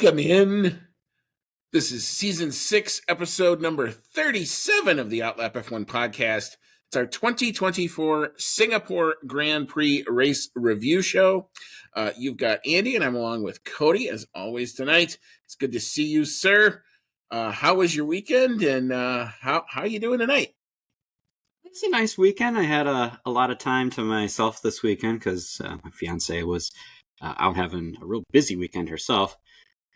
Welcome in. This is season 6, episode number 37 of the Outlap F1 podcast. It's our 2024 Singapore Grand Prix race review show. You've got Andy, and I'm along with Cody, as always tonight. It's good to see you, sir. How was your weekend, and how are you doing tonight? It's a nice weekend. I had a lot of time to myself this weekend because my fiance was out having a real busy weekend herself.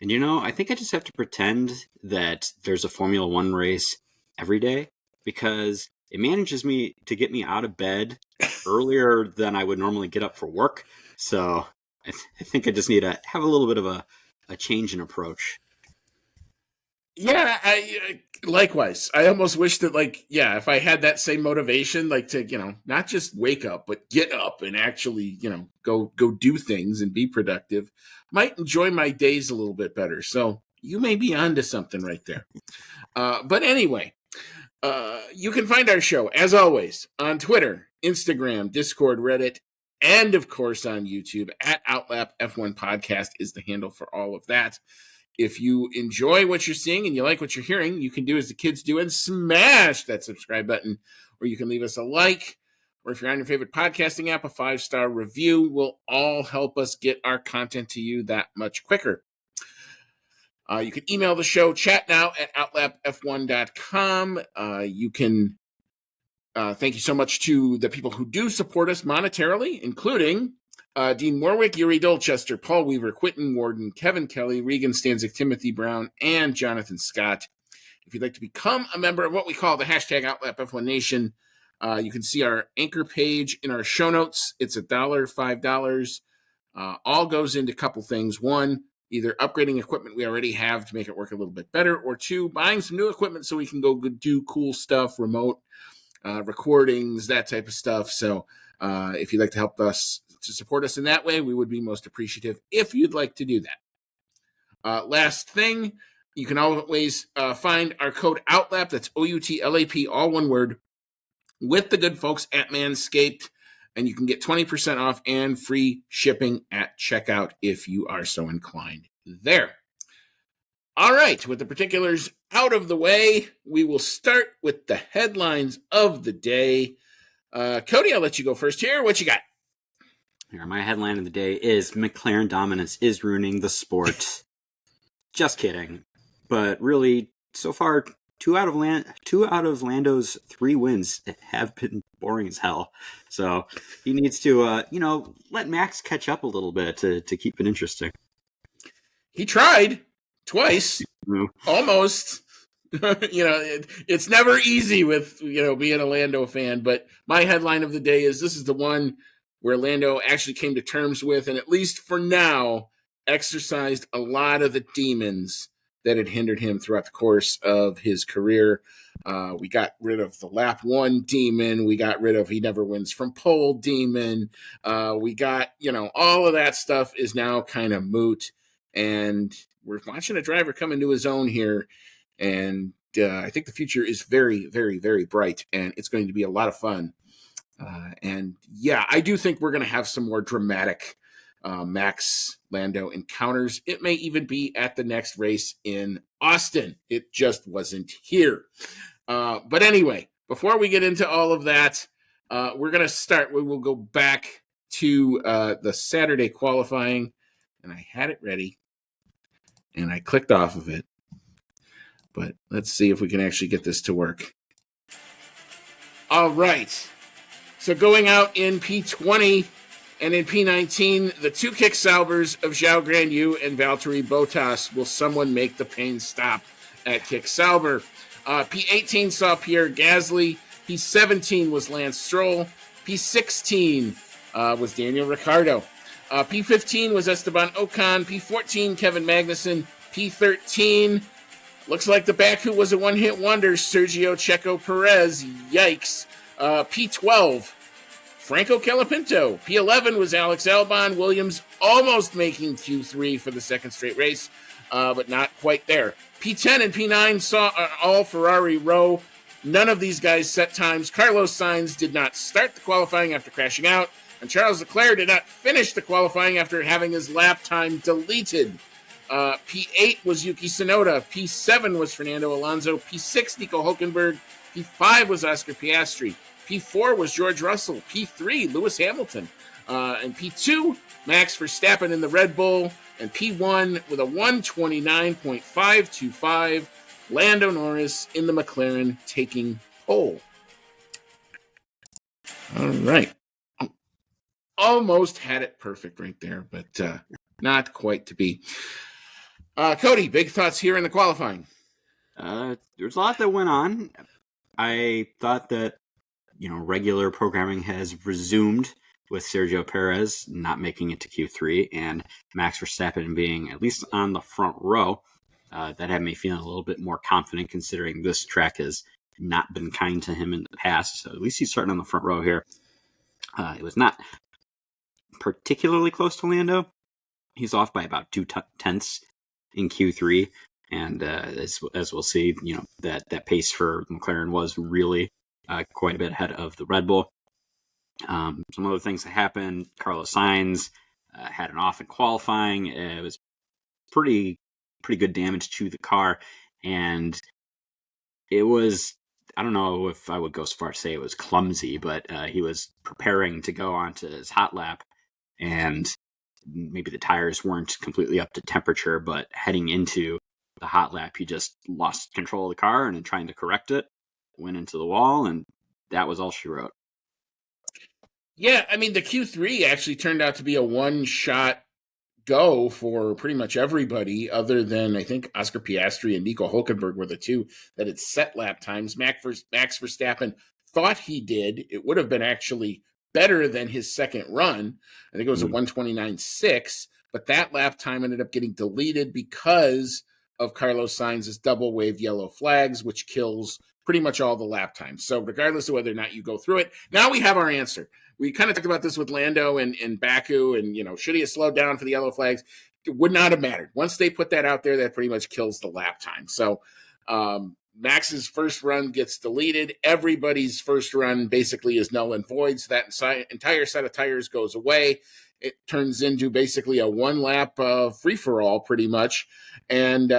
And, I think I just have to pretend that there's a Formula One race every day because it manages to get me out of bed earlier than I would normally get up for work. So I think I just need to have a little bit of a change in approach. Yeah, I likewise. I almost wish that, if I had that same motivation, to, not just wake up, but get up and actually, go do things and be productive, might enjoy my days a little bit better. So you may be onto something right there. But anyway, you can find our show, as always, on Twitter, Instagram, Discord, Reddit, and, of course, on YouTube. At Outlap F1 Podcast is the handle for all of that. If you enjoy what you're seeing and you like what you're hearing, you can do as the kids do and smash that subscribe button, or you can leave us a like, or if you're on your favorite podcasting app, a 5-star review will all help us get our content to you that much quicker. You can email the show, chat now at outlapf1.com. You can thank you so much to the people who do support us monetarily, including Dean Warwick, Yuri Dolchester, Paul Weaver, Quentin Warden, Kevin Kelly, Regan Stanzik, Timothy Brown, and Jonathan Scott. If you'd like to become a member of what we call the hashtag Outlap F1 Nation, you can see our anchor page in our show notes. It's $1, $5. All goes into a couple things. One, either upgrading equipment we already have to make it work a little bit better, or two, buying some new equipment so we can go do cool stuff, remote recordings, that type of stuff. So if you'd like to help us to support us in that way, we would be most appreciative if you'd like to do that. Last thing, you can always find our code OUTLAP, that's OUTLAP, all one word, with the good folks at Manscaped, and you can get 20% off and free shipping at checkout if you are so inclined there. All right, with the particulars out of the way, we will start with the headlines of the day. Cody, I'll let you go first here. What you got? Here, my headline of the day is McLaren dominance is ruining the sport. Just kidding. But really, so far, two out of Lando's 3 wins have been boring as hell. So he needs to, let Max catch up a little bit to keep it interesting. He tried twice, almost. It's never easy with, being a Lando fan. But my headline of the day is this is the one where Lando actually came to terms with, and at least for now, exercised a lot of the demons that had hindered him throughout the course of his career. We got rid of the lap 1 demon. We got rid of he never wins from pole demon. We got, all of that stuff is now kind of moot. And we're watching a driver come into his own here. And I think the future is very, very, very bright. And it's going to be a lot of fun. I do think we're going to have some more dramatic Max Lando encounters. It may even be at the next race in Austin. It just wasn't here. But anyway, before we get into all of that, we're going to start. We will go back to the Saturday qualifying, and I had it ready, and I clicked off of it. But let's see if we can actually get this to work. All right. So going out in P20 and in P19, the 2 kick Saubers of Zhao Guanyu and Valtteri Bottas. Will someone make the pain stop at kick Sauber? P18 saw Pierre Gasly. P17 was Lance Stroll. P16 was Daniel Ricciardo. P15 was Esteban Ocon. P14, Kevin Magnussen. P13, looks like the Baku was a one-hit wonder, Sergio Checo Perez. Yikes. P12, Franco Colapinto. P11 was Alex Albon. Williams almost making Q3 for the second straight race, but not quite there. P10 and P9 saw all Ferrari row. None of these guys set times. Carlos Sainz did not start the qualifying after crashing out, and Charles Leclerc did not finish the qualifying after having his lap time deleted. P8 was Yuki Tsunoda. P7 was Fernando Alonso. P6, Nico Hulkenberg. P5 was Oscar Piastri. P4 was George Russell. P3, Lewis Hamilton. And P2, Max Verstappen in the Red Bull. And P1 with a 129.525, Lando Norris in the McLaren taking pole. All right. Almost had it perfect right there, but not quite to be. Cody, big thoughts here in the qualifying. There's a lot that went on. I thought that, regular programming has resumed with Sergio Perez not making it to Q3 and Max Verstappen being at least on the front row. That had me feeling a little bit more confident considering this track has not been kind to him in the past. So at least he's starting on the front row here. It was not particularly close to Lando. He's off by about 2/10 in Q3. And as we'll see, that pace for McLaren was really quite a bit ahead of the Red Bull. Some other things that happened. Carlos Sainz had an off in qualifying. It was pretty good damage to the car, and it was, I don't know if I would go so far to say it was clumsy, but he was preparing to go onto his hot lap, and maybe the tires weren't completely up to temperature, but heading into the hot lap, he just lost control of the car, and in trying to correct it, went into the wall, and that was all she wrote. Yeah, I mean, the Q3 actually turned out to be a one-shot go for pretty much everybody other than, I think, Oscar Piastri and Nico Hulkenberg were the two that had set lap times. Max Verstappen thought he did. It would have been actually better than his second run. I think it was a 129.6, but that lap time ended up getting deleted because of Carlos Sainz's double wave yellow flags, which kills pretty much all the lap times. So regardless of whether or not you go through it, now we have our answer. We kind of talked about this with Lando and Baku, and, should he have slowed down for the yellow flags? It would not have mattered. Once they put that out there, that pretty much kills the lap time. So Max's first run gets deleted. Everybody's first run basically is null and void. So that entire set of tires goes away. It turns into basically a one-lap free-for-all pretty much. And,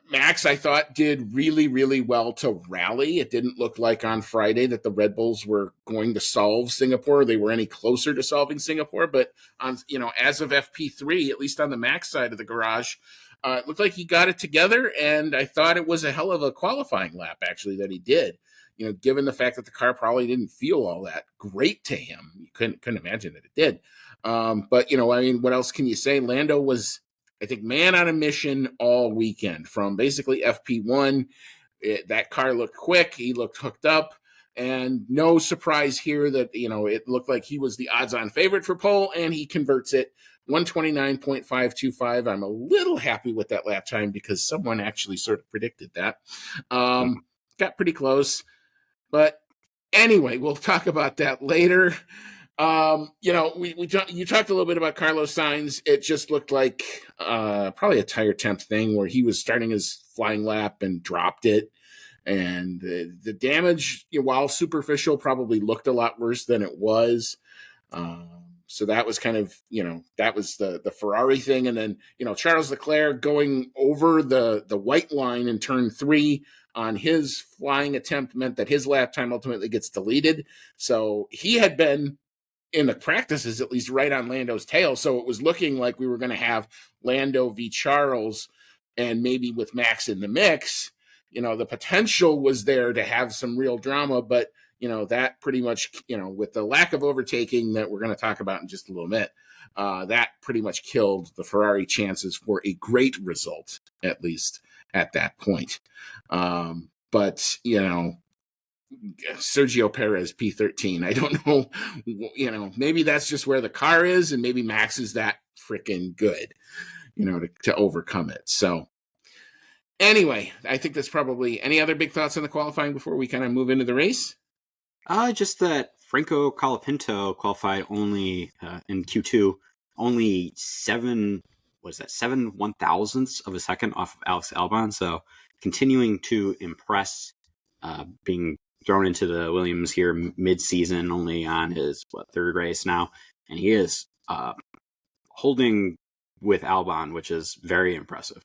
Max, I thought, did really, really well to rally. It didn't look like on Friday that the Red Bulls were going to solve Singapore. They were any closer to solving Singapore. But on, as of FP3, at least on the Max side of the garage, it looked like he got it together. And I thought it was a hell of a qualifying lap, actually, that he did. Given the fact that the car probably didn't feel all that great to him, you couldn't imagine that it did. But what else can you say? Lando was, I think, man on a mission all weekend from basically FP1. That car looked quick. He looked hooked up. And no surprise here that, it looked like he was the odds-on favorite for pole, and he converts it 129.525. I'm a little happy with that lap time because someone actually sort of predicted that. Got pretty close. But anyway, we'll talk about that later. You talked a little bit about Carlos Sainz. It just looked like probably a tire temp thing where he was starting his flying lap and dropped it. And the damage, while superficial, probably looked a lot worse than it was. So that was kind of, that was the Ferrari thing. And then, Charles Leclerc going over the white line in turn 3 on his flying attempt meant that his lap time ultimately gets deleted. So he had been, in the practices, at least, right on Lando's tail. So it was looking like we were going to have Lando v. Charles, and maybe with Max in the mix. The potential was there to have some real drama, but, that pretty much, with the lack of overtaking that we're going to talk about in just a little bit, that pretty much killed the Ferrari chances for a great result, at least at that point. But, Sergio Perez P13. I don't know, maybe that's just where the car is, and maybe Max is that freaking good, to overcome it. So anyway, I think that's probably, any other big thoughts on the qualifying before we kind of move into the race? Just that Franco Colapinto qualified only in Q2, only 7 1/1000ths of a second off of Alex Albon. So continuing to impress, being thrown into the Williams here mid-season, only on his third race now, and he is holding with Albon, which is very impressive.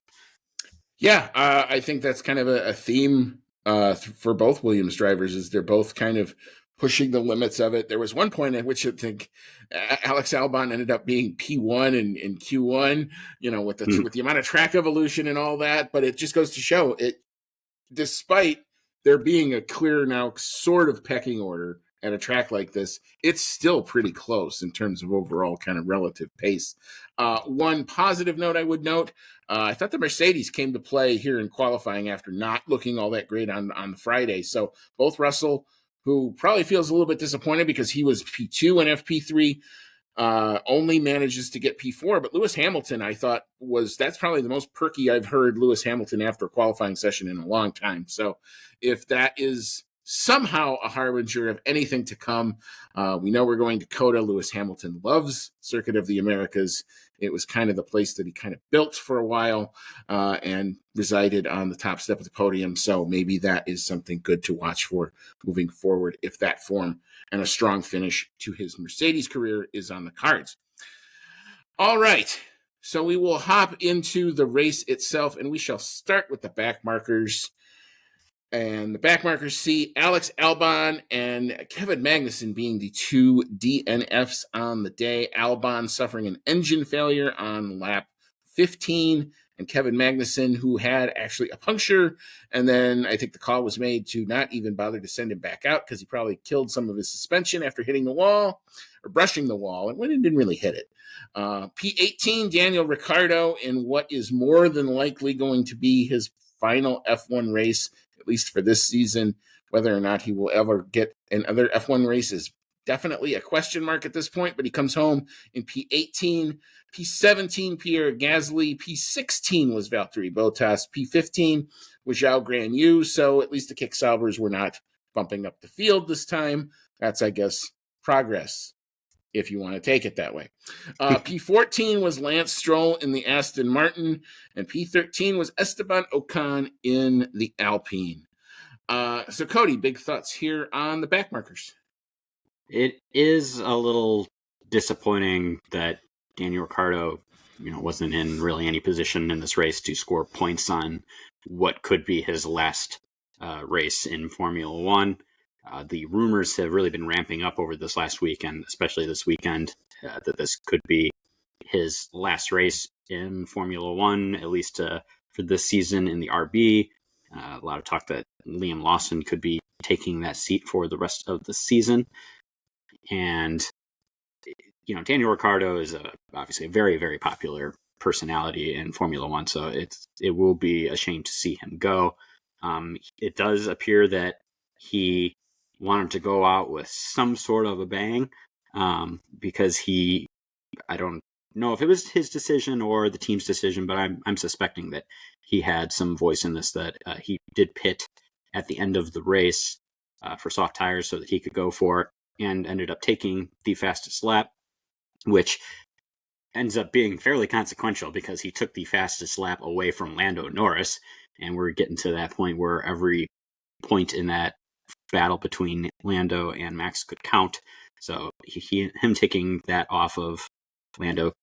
Yeah, I think that's kind of a theme for both Williams drivers, is they're both kind of pushing the limits of it. There was one point at which I think Alex Albon ended up being P1 in Q1, with the amount of track evolution and all that. But it just goes to show it, despite there being a clear now sort of pecking order at a track like this, it's still pretty close in terms of overall kind of relative pace. One positive note I would note, I thought the Mercedes came to play here in qualifying after not looking all that great on Friday. So both Russell, who probably feels a little bit disappointed because he was P2 and FP3, only manages to get P4. But Lewis Hamilton, I thought, that's probably the most perky I've heard Lewis Hamilton after a qualifying session in a long time. So if that is somehow a harbinger of anything to come, we know we're going to COTA. Lewis Hamilton loves Circuit of the Americas. It was kind of the place that he kind of built for a while and resided on the top step of the podium. So maybe that is something good to watch for moving forward if that form and a strong finish to his Mercedes career is on the cards. All right. So we will hop into the race itself, and we shall start with the back markers. And the back markers see Alex Albon and Kevin Magnussen being the two DNFs on the day. Albon suffering an engine failure on lap 15, and Kevin Magnussen, who had actually a puncture. And then I think the call was made to not even bother to send him back out because he probably killed some of his suspension after hitting the wall or brushing the wall, and when it didn't really hit it. P18, Daniel Ricciardo, in what is more than likely going to be his final F1 race, at least for this season. Whether or not he will ever get another F1 race is definitely a question mark at this point, but he comes home in P18. P17, Pierre Gasly. P16 was Valtteri Bottas. P15 was Zhao Guanyu, so at least the kick-salvers were not bumping up the field this time. That's, I guess, progress, if you want to take it that way. P14 was Lance Stroll in the Aston Martin, and P13 was Esteban Ocon in the Alpine. So, Cody, big thoughts here on the back markers. It is a little disappointing that Daniel Ricciardo, wasn't in really any position in this race to score points on what could be his last race in Formula One. The rumors have really been ramping up over this last weekend, especially this weekend, that this could be his last race in Formula One, at least for this season in the RB. A lot of talk that Liam Lawson could be taking that seat for the rest of the season. And, Daniel Ricciardo is obviously a very, very popular personality in Formula One, so it will be a shame to see him go. It does appear that he wanted to go out with some sort of a bang, because I don't know if it was his decision or the team's decision, but I'm suspecting that he had some voice in this, that he did pit at the end of the race for soft tires so that he could go for it, and ended up taking the fastest lap, which ends up being fairly consequential because he took the fastest lap away from Lando Norris, and we're getting to that point where every point in that battle between Lando and Max could count. So him taking that off of Lando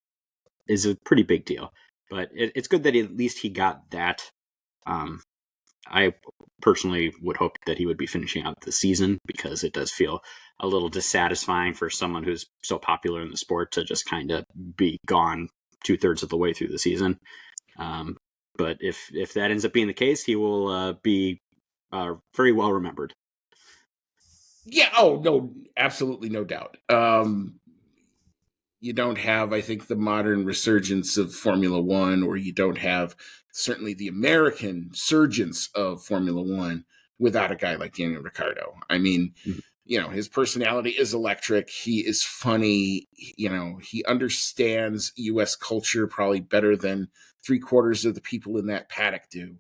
is a pretty big deal. But it's good that at least he got that. I personally would hope that he would be finishing out the season, because it does feel a little dissatisfying for someone who's so popular in the sport to just kind of be gone 2/3 of the way through the season. But if that ends up being the case, he will be very well remembered. Yeah. Oh, no, absolutely no doubt. You don't have, I think, the modern resurgence of Formula One, or you don't have certainly the American surgence of Formula One without a guy like Daniel Ricciardo. I mean, his personality is electric. He is funny. He understands U.S. culture probably better than 3/4 of the people in that paddock do.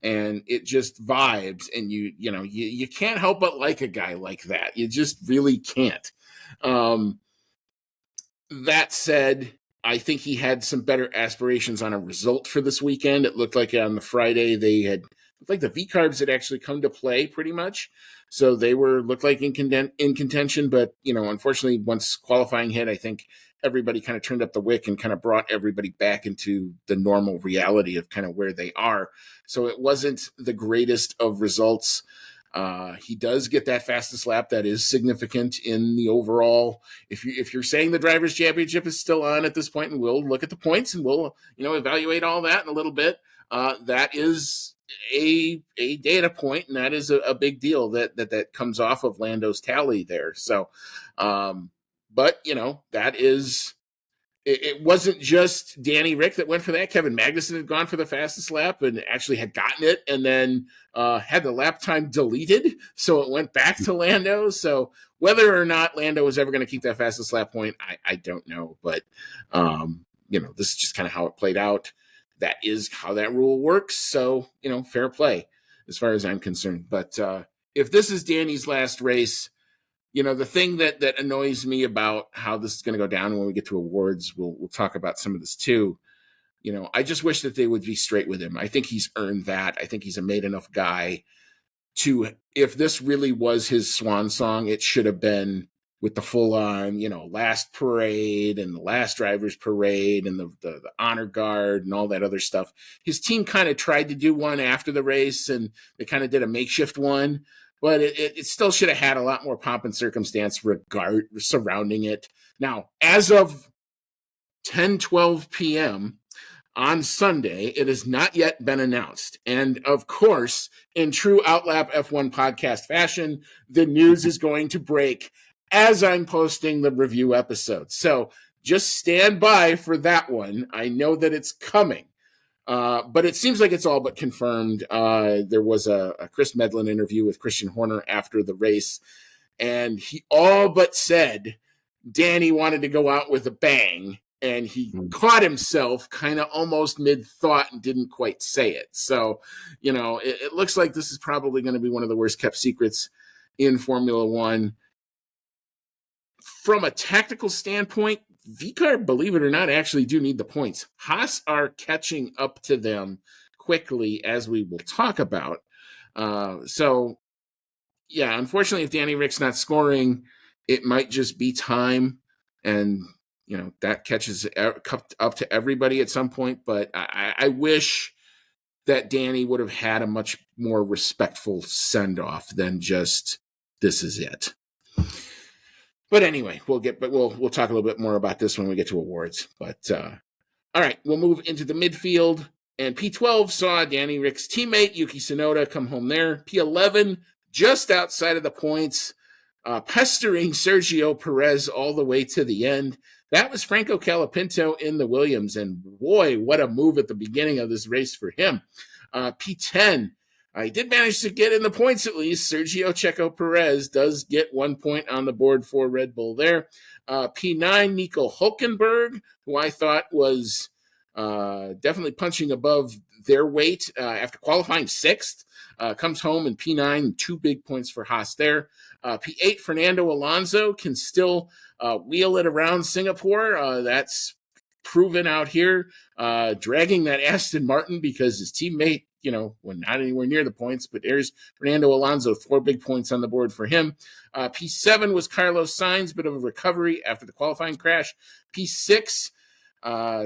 And it just vibes, and you can't help but like a guy like that. You just really can't. That said, I think he had some better aspirations on a result for this weekend. It looked like on the Friday looked like the V-carbs had actually come to play pretty much. So they looked like in contention, but unfortunately, once qualifying hit, I think everybody kind of turned up the wick and kind of brought everybody back into the normal reality of kind of where they are. So it wasn't the greatest of results. He does get that fastest lap that is significant in the overall. If you're saying the drivers' championship is still on at this point, and we'll look at the points and we'll evaluate all that in a little bit, that is a data point, and that is a big deal that comes off of Lando's tally there. So, but that is. It wasn't just Danny Rick that went for that. Kevin Magnussen had gone for the fastest lap and actually had gotten it, and then had the lap time deleted, so it went back to Lando. So whether or not Lando was ever going to keep that fastest lap point, I don't know. But this is just kind of how it played out. That is how that rule works. So fair play as far as I'm concerned. But if this is Danny's last race, the thing that annoys me about how this is going to go down when we get to awards, we'll talk about some of this too. I just wish that they would be straight with him. I think he's earned that. I think he's a made enough guy to, if this really was his swan song, it should have been with the full on, last parade and the last driver's parade and the honor guard and all that other stuff. His team kind of tried to do one after the race, and they kind of did a makeshift one. But it still should have had a lot more pomp and circumstance surrounding it. Now, as of 10:12 p.m. on Sunday, it has not yet been announced. And of course, in true Outlap F1 podcast fashion, the news is going to break as I'm posting the review episode. So just stand by for that one. I know that it's coming. But it seems like it's all but confirmed. There was a Chris Medlin interview with Christian Horner after the race, and he all but said Danny wanted to go out with a bang, and he caught himself kind of almost mid-thought and didn't quite say it. So, it looks like this is probably going to be one of the worst kept secrets in Formula One. From a tactical standpoint, VCAR, believe it or not, actually do need the points. Haas are catching up to them quickly, as we will talk about. So, yeah, unfortunately, if Danny Rick's not scoring, it might just be time. And, that catches up to everybody at some point. But I wish that Danny would have had a much more respectful send-off than just, this is it. But anyway, we'll talk a little bit more about this when we get to awards. But all right, we'll move into the midfield. And P12 saw Danny Rick's teammate Yuki Tsunoda come home there. P11 just outside of the points, pestering Sergio Perez all the way to the end. That was Franco Colapinto in the Williams, and boy, what a move at the beginning of this race for him. P10. He did manage to get in the points at least. Sergio Checo Perez does get 1 point on the board for Red Bull there. P9, Nico Hulkenberg, who I thought was definitely punching above their weight after qualifying sixth, comes home in P9, 2 big points for Haas there. P8, Fernando Alonso can still wheel it around Singapore. That's proven out here, dragging that Aston Martin because his teammate, when not anywhere near the points, but there's Fernando Alonso, 4 big points on the board for him. P7 was Carlos Sainz, bit of a recovery after the qualifying crash. P6,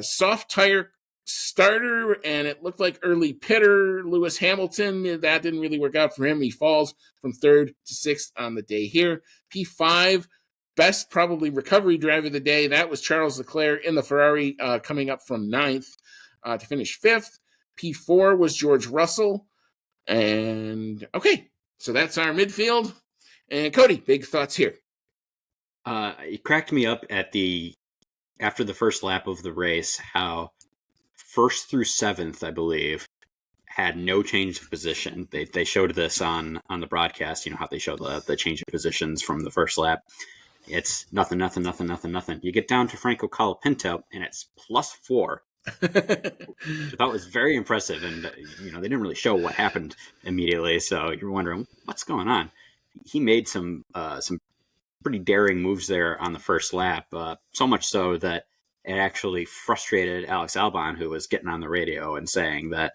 soft tire starter, and it looked like early pitter Lewis Hamilton. That didn't really work out for him. He falls from 3rd to 6th on the day here. P5, best probably recovery driver of the day. That was Charles Leclerc in the Ferrari, coming up from 9th to finish 5th. P4 was George Russell. And okay, so that's our midfield. And Cody, big thoughts here. It cracked me up after the first lap of the race, how 1st through 7th, I believe, had no change of position. They showed this on the broadcast, how they show the change of positions from the first lap. It's nothing. You get down to Franco Colapinto, and it's +4. Which I thought was very impressive, and they didn't really show what happened immediately, so you're wondering what's going on. He made some pretty daring moves there on the first lap, so much so that it actually frustrated Alex Albon, who was getting on the radio and saying that,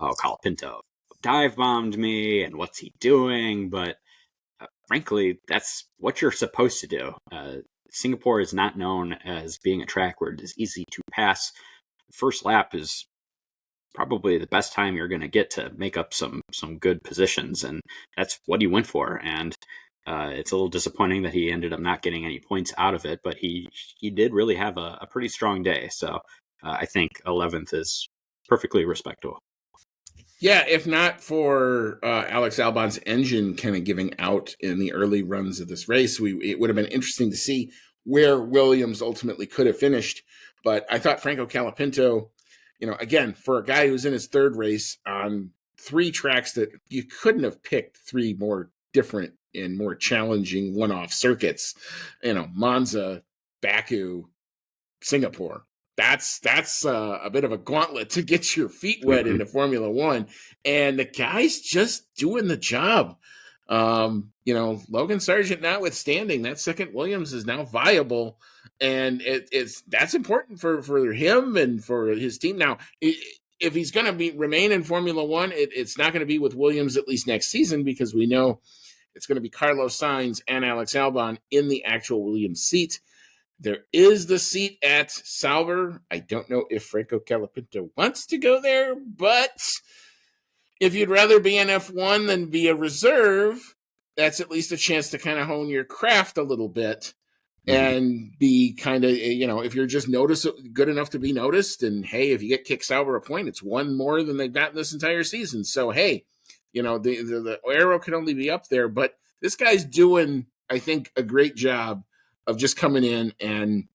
Colapinto dive bombed me, and what's he doing? But frankly, that's what you're supposed to do. Singapore is not known as being a track where it is easy to pass. First lap is probably the best time you're going to get to make up some good positions, and that's what he went for. And it's a little disappointing that he ended up not getting any points out of it, but he did really have a pretty strong day. So I think 11th is perfectly respectable. Yeah, if not for Alex Albon's engine kind of giving out in the early runs of this race, it would have been interesting to see where Williams ultimately could have finished. But I thought Franco Colapinto, again, for a guy who's in his third race on 3 tracks that you couldn't have picked 3 more different and more challenging one-off circuits, Monza, Baku, Singapore. That's a bit of a gauntlet to get your feet wet into Formula One, and the guy's just doing the job. Logan Sargent notwithstanding, that second Williams is now viable, and that's important for him and for his team. Now, if he's going to remain in Formula One, it's not going to be with Williams at least next season, because we know it's going to be Carlos Sainz and Alex Albon in the actual Williams seat. There is the seat at Sauber. I don't know if Franco Colapinto wants to go there, but if you'd rather be in F1 than be a reserve, that's at least a chance to kind of hone your craft a little bit and be kind of, if you're just good enough to be noticed, and hey, if you get kick Sauber a point, it's one more than they've gotten this entire season. So, hey, the arrow can only be up there, but this guy's doing, I think, a great job of just coming in and,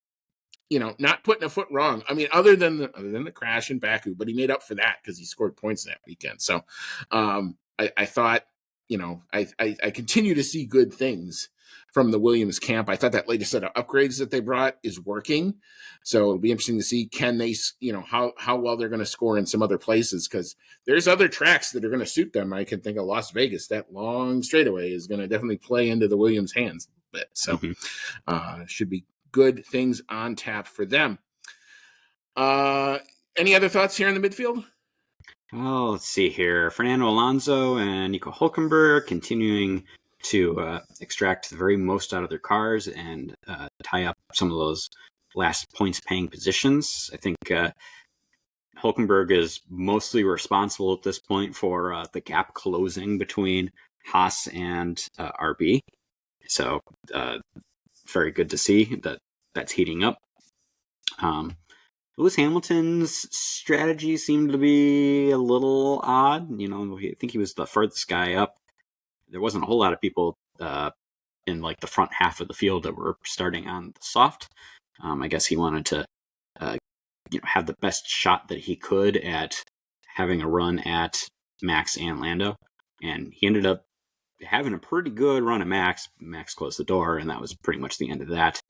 not putting a foot wrong. I mean, other than the crash in Baku, but he made up for that because he scored points that weekend. So I thought, I continue to see good things from the Williams camp. I thought that latest set of upgrades that they brought is working. So it'll be interesting to see, can they, how well they're going to score in some other places, because there's other tracks that are going to suit them. I can think of Las Vegas. That long straightaway is going to definitely play into the Williams hands a bit. So should be good things on tap for them. Any other thoughts here in the midfield? Oh, let's see here. Fernando Alonso and Nico Hülkenberg continuing to extract the very most out of their cars and tie up some of those last points-paying positions. I think Hülkenberg is mostly responsible at this point for the gap closing between Haas and RB. So very good to see that's heating up. Lewis Hamilton's strategy seemed to be a little odd. I think he was the furthest guy up. There wasn't a whole lot of people in like the front half of the field that were starting on the soft. I guess he wanted to have the best shot that he could at having a run at Max and Lando. And he ended up having a pretty good run at Max. Max closed the door, and that was pretty much the end of that.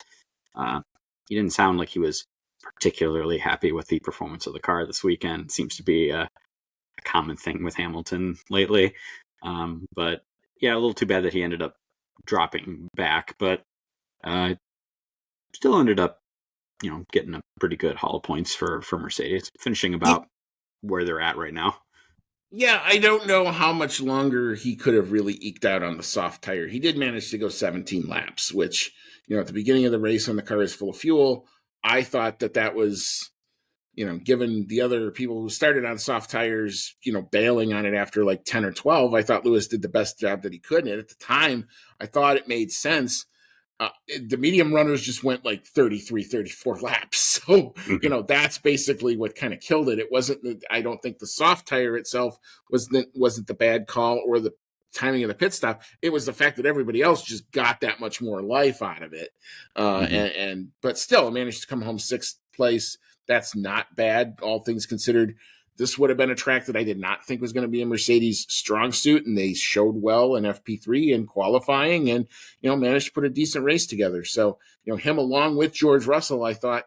He didn't sound like he was particularly happy with the performance of the car this weekend. It seems to be a common thing with Hamilton lately. But yeah, a little too bad that he ended up dropping back, but still ended up, getting a pretty good haul of points for Mercedes, finishing about where they're at right now. Yeah, I don't know how much longer he could have really eked out on the soft tire. He did manage to go 17 laps, which, at the beginning of the race when the car is full of fuel, I thought that was, given the other people who started on soft tires, bailing on it after like 10 or 12, I thought Lewis did the best job that he could. And at the time, I thought it made sense. The medium runners just went like 33, 34 laps. So, that's basically what kind of killed it. It wasn't, I don't think the soft tire itself wasn't the bad call or the timing of the pit stop. It was the fact that everybody else just got that much more life out of it. But still managed to come home 6th place. That's not bad, all things considered. This would have been a track that I did not think was going to be a Mercedes strong suit, and they showed well in FP3 and qualifying and, managed to put a decent race together. So, him along with George Russell, I thought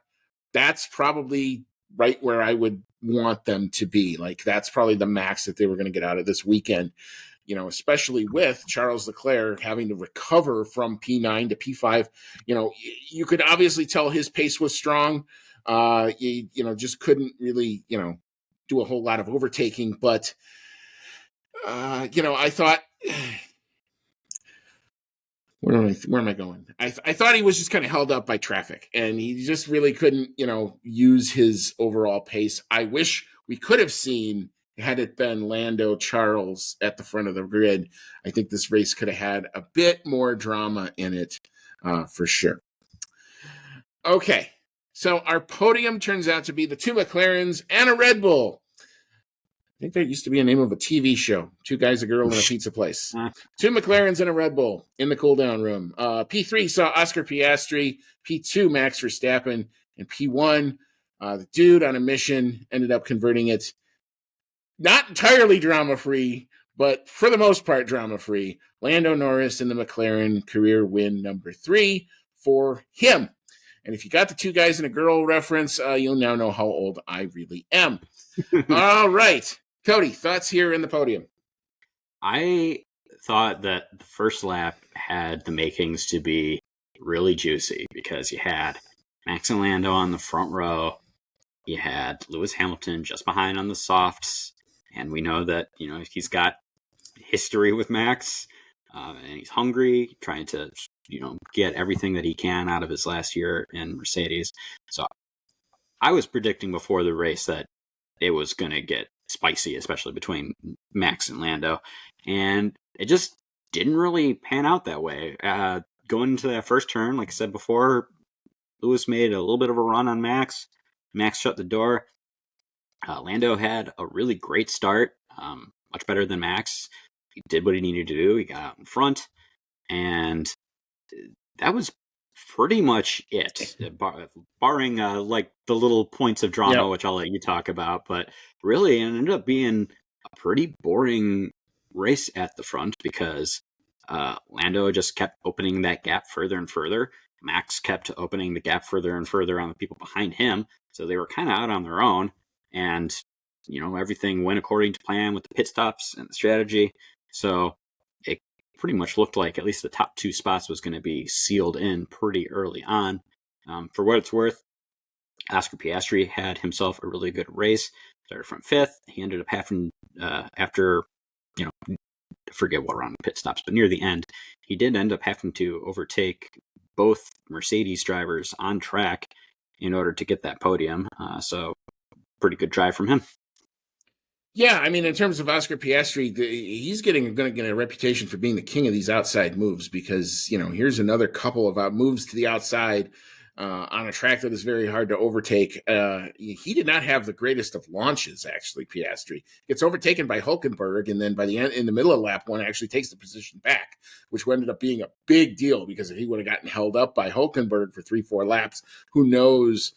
that's probably right where I would want them to be. Like, that's probably the max that they were going to get out of this weekend, especially with Charles Leclerc having to recover from P9 to P5. You could obviously tell his pace was strong. Just couldn't really, do a whole lot of overtaking, but I thought Where am I going? I thought he was just kind of held up by traffic, and he just really couldn't, use his overall pace. I wish we could have seen, had it been Lando Charles at the front of the grid. I think this race could have had a bit more drama in it, for sure. Okay, so our podium turns out to be the 2 McLarens and a Red Bull. I think that used to be a name of a TV show. 2 guys, a girl, and a pizza place. 2 McLarens and a Red Bull in the cool-down room. P3 saw Oscar Piastri. P2, Max Verstappen. And P1, the dude on a mission ended up converting it. Not entirely drama-free, but for the most part drama-free. Lando Norris in the McLaren, career win number 3 for him. And if you got the 2 guys and a girl reference, you'll now know how old I really am. All right. Cody, thoughts here in the podium? I thought that the first lap had the makings to be really juicy because you had Max and Lando on the front row. You had Lewis Hamilton just behind on the softs. And we know that, he's got history with Max and he's hungry, trying to, get everything that he can out of his last year in Mercedes. So I was predicting before the race that it was going to get spicy, especially between Max and Lando. And it just didn't really pan out that way. Going into that first turn, like I said before, Lewis made a little bit of a run on Max. Max shut the door. Lando had a really great start, much better than Max. He did what he needed to do. He got out in front. And that was pretty much it, barring like the little points of drama, which I'll let you talk about. But really, it ended up being a pretty boring race at the front because Lando just kept opening that gap further and further. Max kept opening the gap further and further on the people behind him. So they were kind of out on their own. And, everything went according to plan with the pit stops and the strategy. So it pretty much looked like at least the top 2 spots was going to be sealed in pretty early on. For what it's worth, Oscar Piastri had himself a really good race. Started from 5th. He ended up having, after, I forget what round of pit stops, but near the end, he did end up having to overtake both Mercedes drivers on track in order to get that podium. So pretty good drive from him. Yeah, I mean, in terms of Oscar Piastri, he's going to get a reputation for being the king of these outside moves because, here's another couple of moves to the outside on a track that is very hard to overtake. He did not have the greatest of launches, actually, Piastri. Gets overtaken by Hulkenberg, and then by the end, in the middle of lap 1, actually takes the position back, which ended up being a big deal because if he would have gotten held up by Hulkenberg for 3-4 laps, who knows,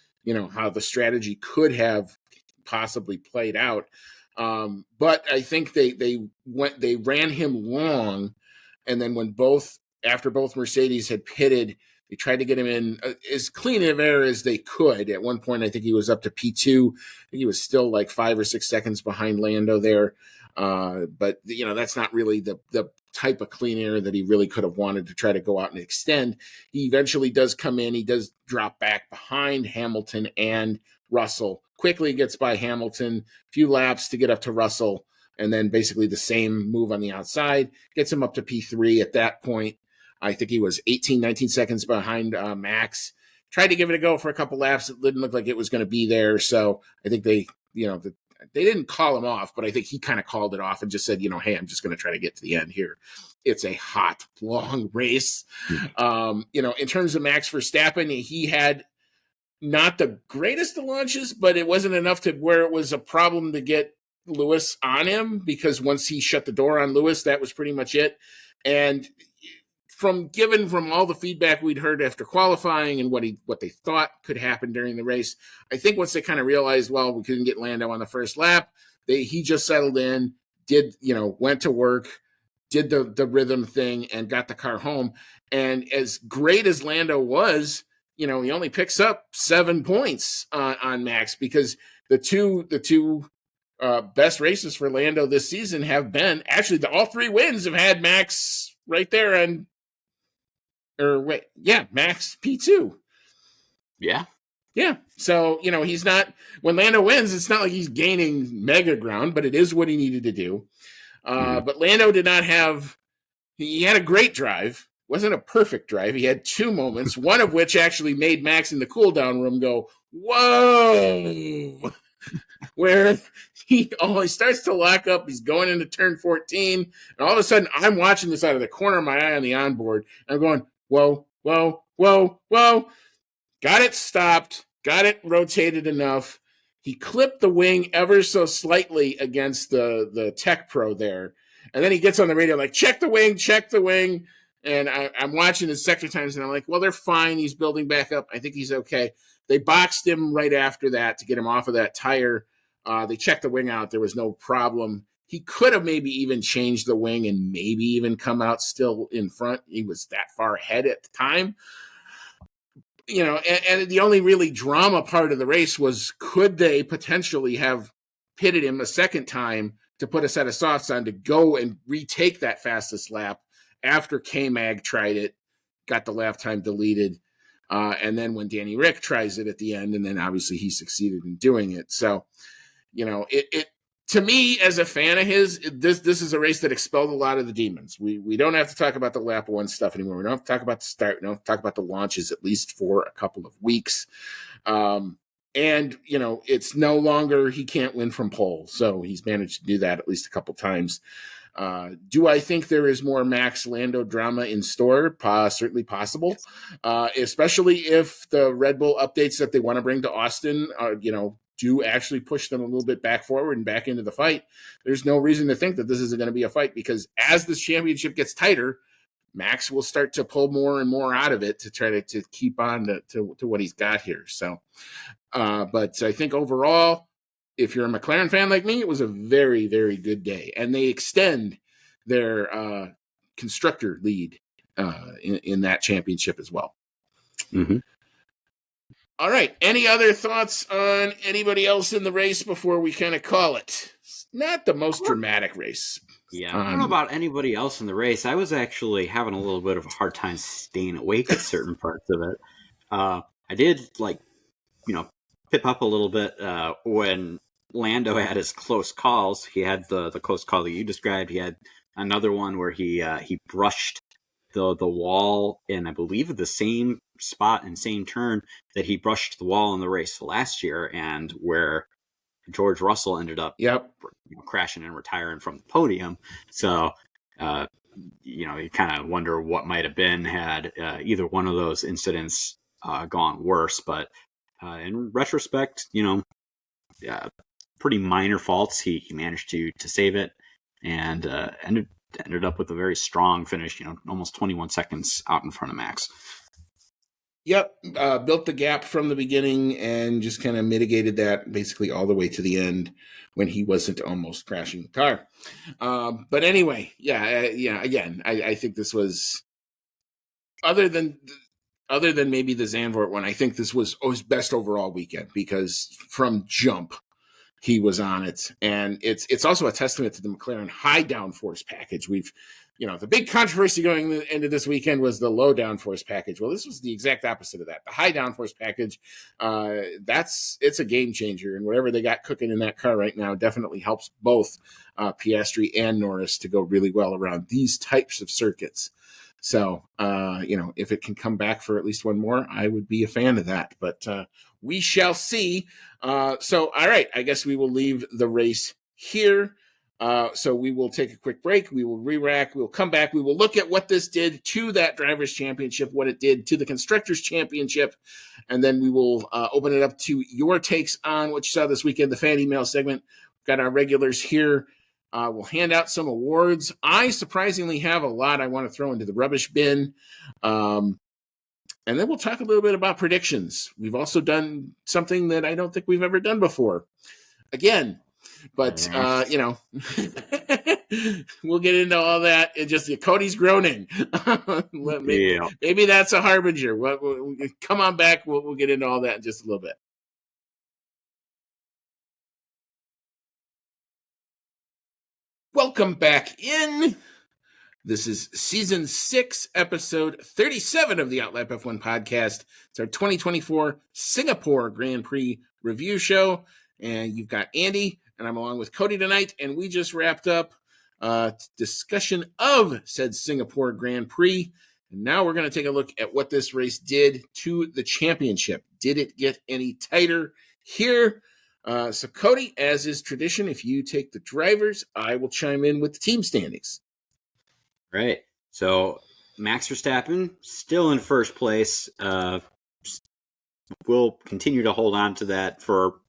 how the strategy could have possibly played out. But I think they ran him long, and then after both Mercedes had pitted, they tried to get him in as clean of air as they could. At one point, I think he was up to P2. I think he was still like 5 or 6 seconds behind Lando there. But that's not really the type of clean air that he really could have wanted to try to go out and extend. He eventually does come in. He does drop back behind Hamilton and Russell. Quickly gets by Hamilton, few laps to get up to Russell, and then basically the same move on the outside, gets him up to P3 at that point. I think he was 18, 19 seconds behind Max. Tried to give it a go for a couple laps. It didn't look like it was going to be there. So I think they didn't call him off, but I think he kind of called it off and just said, hey, I'm just going to try to get to the end here. It's a hot, long race. In terms of Max Verstappen, he had not the greatest of launches, but it wasn't enough to where it was a problem to get Lewis on him because once he shut the door on Lewis, that was pretty much it. And from all the feedback we'd heard after qualifying and what they thought could happen during the race, I think once they kind of realized, well, we couldn't get Lando on the first lap, he just settled in, went to work, did the rhythm thing and got the car home. And as great as Lando was, he only picks up 7 points on Max because the two best races for Lando this season have been actually all 3 wins have had Max right there Max P2. Yeah. Yeah. So, he's not, when Lando wins, it's not like he's gaining mega ground, but it is what he needed to do. But Lando did not have, he had a great drive, wasn't a perfect drive. He had 2 moments, one of which actually made Max in the cool down room go, whoa, where he starts to lock up. He's going into turn 14. And all of a sudden, I'm watching this out of the corner of my eye on the onboard. And I'm going, whoa, whoa, whoa, whoa. Got it stopped. Got it rotated enough. He clipped the wing ever so slightly against the Tech Pro there. And then he gets on the radio like, check the wing, check the wing. And I'm watching his sector times, and I'm like, well, they're fine. He's building back up. I think he's okay. They boxed him right after that to get him off of that tire. They checked the wing out. There was no problem. He could have maybe even changed the wing and maybe even come out still in front. He was that far ahead at the time. And the only really drama part of the race was, could they potentially have pitted him a second time to put a set of softs on to go and retake that fastest lap after K-Mag tried it, got the lap time deleted, and then when Danny Rick tries it at the end, and then obviously he succeeded in doing it. So, it to me, as a fan of his, this is a race that expelled a lot of the demons. We don't have to talk about the lap 1 stuff anymore. We don't have to talk about the start. We don't have to talk about the launches, at least for a couple of weeks. And, it's no longer he can't win from pole. So he's managed to do that at least a couple times. Do I think there is more Max Lando drama in store? Certainly possible, especially if the Red Bull updates that they want to bring to Austin do actually push them a little bit back forward and back into the fight. There's no reason to think that this isn't going to be a fight, because as this championship gets tighter, Max will start to pull more and more out of it to try to keep on to what he's got here. So, but I think overall, if you're a McLaren fan like me, it was a very, very good day. And they extend their constructor lead in that championship as well. Mm-hmm. All right. Any other thoughts on anybody else in the race before we kind of call it? It's not the most dramatic race. Yeah, I don't know about anybody else in the race. I was actually having a little bit of a hard time staying awake at certain parts of it. I did, pip up a little bit when Lando had his close calls. He had the close call that you described. He had another one where he brushed the wall in, I believe, the same spot and same turn that he brushed the wall in the race last year, and where George Russell ended up crashing and retiring from the podium. So, you kind of wonder what might have been had either one of those incidents gone worse. But in retrospect, pretty minor faults. He managed to save it, and ended up with a very strong finish, almost 21 seconds out in front of Max. Yep. Built the gap from the beginning and just kind of mitigated that basically all the way to the end when he wasn't almost crashing the car. But anyway, again, I think this was, other than maybe the Zandvoort one, I think this was his best overall weekend, because from jump, he was on it. And it's also a testament to the McLaren high downforce package. The big controversy going into this weekend was the low downforce package. Well, this was the exact opposite of that. The high downforce package, it's a game changer. And whatever they got cooking in that car right now definitely helps both Piastri and Norris to go really well around these types of circuits. So, if it can come back for at least one more, I would be a fan of that. But we shall see. So, all right, I guess we will leave the race here. So we will take a quick break. We will re-rack. We'll come back. We will look at what this did to that Drivers' Championship, what it did to the Constructors' Championship, and then we will open it up to your takes on what you saw this weekend, the fan email segment. We've got our regulars here. We'll hand out some awards. I surprisingly have a lot I want to throw into the rubbish bin. And then we'll talk a little bit about predictions. We've also done something that I don't think we've ever done before. Again, but, we'll get into all that. It just, Cody's groaning. Maybe that's a harbinger. Come on back. We'll get into all that in just a little bit. Welcome back in. This is season 6, episode 37 of the Outlap F1 podcast. It's our 2024 Singapore Grand Prix review show. And you've got Andy, and I'm along with Cody tonight. And we just wrapped up discussion of said Singapore Grand Prix. And now we're going to take a look at what this race did to the championship. Did it get any tighter here? So, Cody, as is tradition, if you take the drivers, I will chime in with the team standings. Right. So, Max Verstappen still in first place. We'll continue to hold on to that for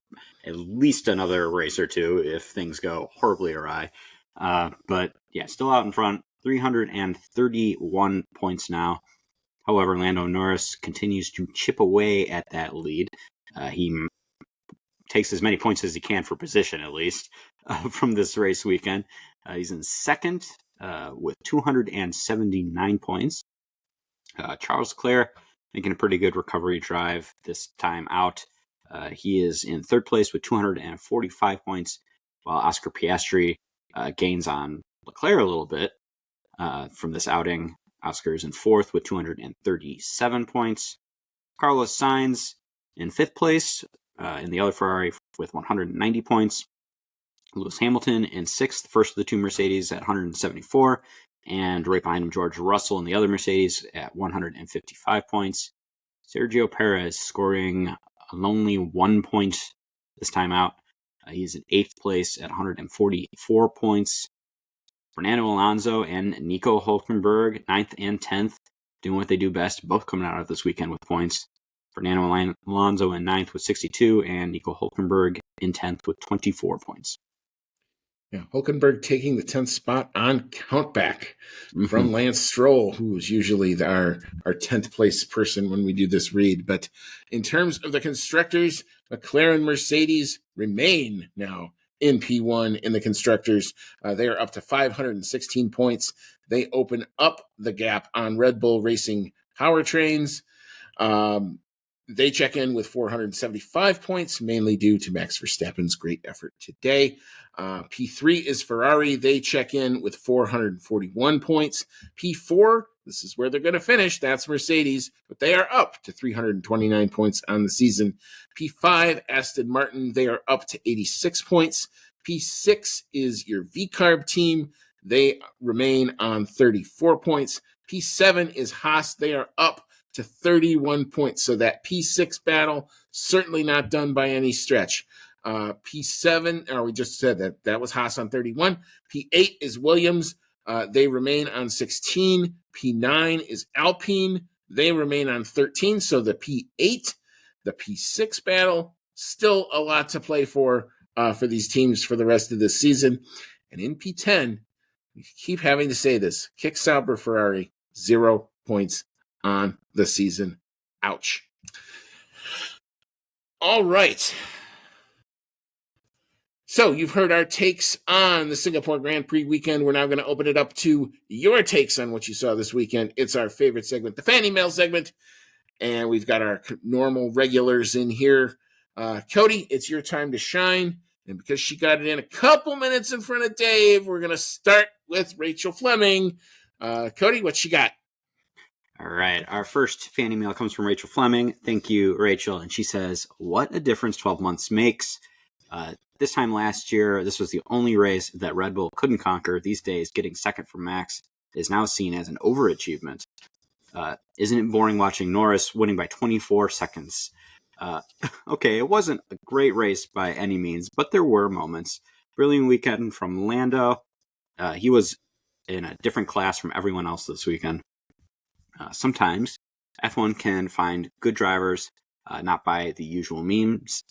at least another race or two if things go horribly awry. But yeah, still out in front, 331 points now. However, Lando Norris continues to chip away at that lead. He takes as many points as he can for position, at least, from this race weekend. He's in second with 279 points. Charles Leclerc making a pretty good recovery drive this time out. He is in third place with 245 points, while Oscar Piastri gains on Leclerc a little bit from this outing. Oscar is in fourth with 237 points. Carlos Sainz in fifth place in the other Ferrari with 190 points. Lewis Hamilton in sixth, first of the two Mercedes at 174. And right behind him, George Russell in the other Mercedes at 155 points. Sergio Perez scoring a lonely 1 point this time out. He's in eighth place at 144 points. Fernando Alonso and Nico Hulkenberg, 9th and 10th, doing what they do best, both coming out of this weekend with points. Fernando Alonso in 9th with 62, and Nico Hulkenberg in 10th with 24 points. Yeah, Hulkenberg taking the 10th spot on countback from Lance Stroll, who is usually our 10th place person when we do this read. But in terms of the constructors, McLaren Mercedes remain now in P1 in the constructors. They are up to 516 points. They open up the gap on Red Bull Racing powertrains. They check in with 475 points, mainly due to Max Verstappen's great effort today. P3 is Ferrari. They check in with 441 points. P4, this is where they're going to finish. That's Mercedes, but they are up to 329 points on the season. P5, Aston Martin. They are up to 86 points. P6 is your VCARB team. They remain on 34 points. P7 is Haas. They are up to 31 points. So that P6 battle, certainly not done by any stretch. P7, we just said that was Haas on 31. P8 is Williams. They remain on 16. P9 is Alpine. They remain on 13. So the P8, the P6 battle, still a lot to play for these teams for the rest of this season. And in P10, we keep having to say this, Kick Sauber Ferrari, 0 points on the season. Ouch. All right. So you've heard our takes on the Singapore Grand Prix weekend. We're now going to open it up to your takes on what you saw this weekend. It's our favorite segment, the fan email segment. And we've got our normal regulars in here. Cody, it's your time to shine. And because she got it in a couple minutes in front of Dave, we're going to start with Rachel Fleming. Cody, what she got? All right. Our first fan email comes from Rachel Fleming. Thank you, Rachel. And she says, what a difference 12 months makes. This time last year, this was the only race that Red Bull couldn't conquer. These days, getting second from Max is now seen as an overachievement. Isn't it boring watching Norris winning by 24 seconds? Okay, it wasn't a great race by any means, but there were moments. Brilliant weekend from Lando. He was in a different class from everyone else this weekend. Sometimes F1 can find good drivers, not by the usual means.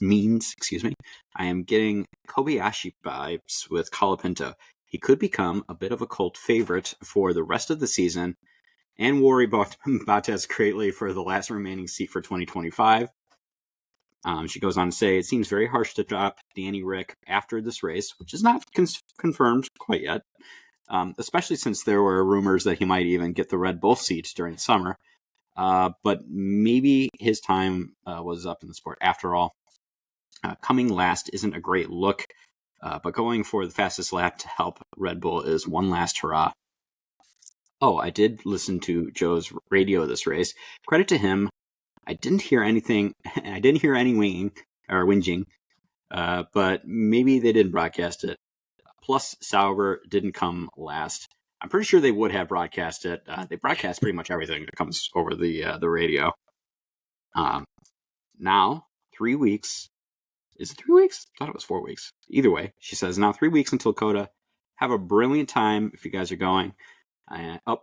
I am getting Kobayashi vibes with Colapinto. He could become a bit of a cult favorite for the rest of the season and worry about Bottas greatly for the last remaining seat for 2025. She goes on to say, it seems very harsh to drop Danny Rick after this race, which is not confirmed quite yet. Especially since there were rumors that he might even get the Red Bull seat during the summer. But maybe his time was up in the sport after all. Coming last isn't a great look, but going for the fastest lap to help Red Bull is one last hurrah. Oh, I did listen to Joe's radio this race. Credit to him. I didn't hear anything. I didn't hear any whinging, but maybe they didn't broadcast it. Plus, Sauber didn't come last. I'm pretty sure they would have broadcast it. They broadcast pretty much everything that comes over the radio. Now 3 weeks. Is it 3 weeks? I thought it was 4 weeks. Either way, she says now 3 weeks until Coda. Have a brilliant time if you guys are going.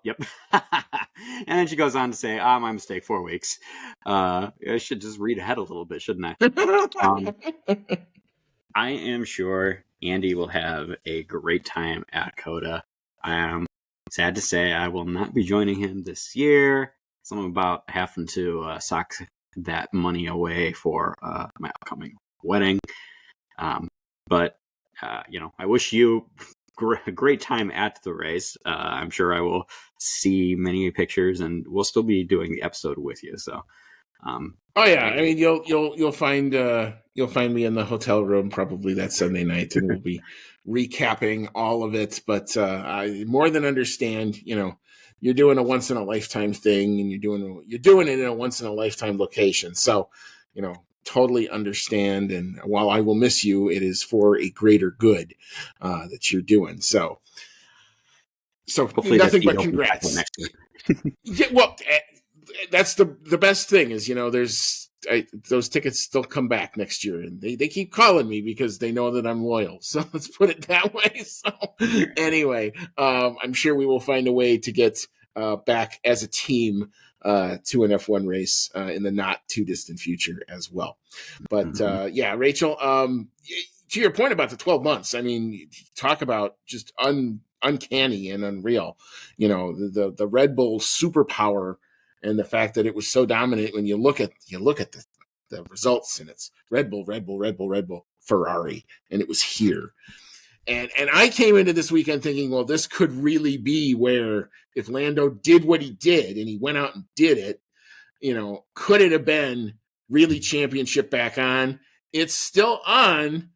Yep. And then she goes on to say, my mistake, 4 weeks. I should just read ahead a little bit, shouldn't I? I am sure Andy will have a great time at Coda. I am sad to say I will not be joining him this year. So I'm about having to sock that money away for my upcoming wedding. But I wish you a great time at the race. I'm sure I will see many pictures, and we'll still be doing the episode with you. So, oh yeah, I mean you'll find me in the hotel room probably that Sunday night, and we'll be recapping all of it. But I more than understand. You're doing a once in a lifetime thing, and you're doing it in a once in a lifetime location. So, totally understand. And while I will miss you, it is for a greater good that you're doing. So hopefully nothing but congrats. Yeah, well, that's the best thing is, those tickets still come back next year, and they keep calling me because they know that I'm loyal. So let's put it that way. So anyway, I'm sure we will find a way to get back as a team to an F1 race in the not too distant future as well. But yeah, Rachel, to your point about the 12 months, I mean, talk about just uncanny and unreal. The Red Bull superpower and the fact that it was so dominant. When you look at the results, and it's Red Bull, Ferrari, and it was here. And I came into this weekend thinking, well, this could really be where, if Lando did what he did and he went out and did it, could it have been really championship back on? It's still on,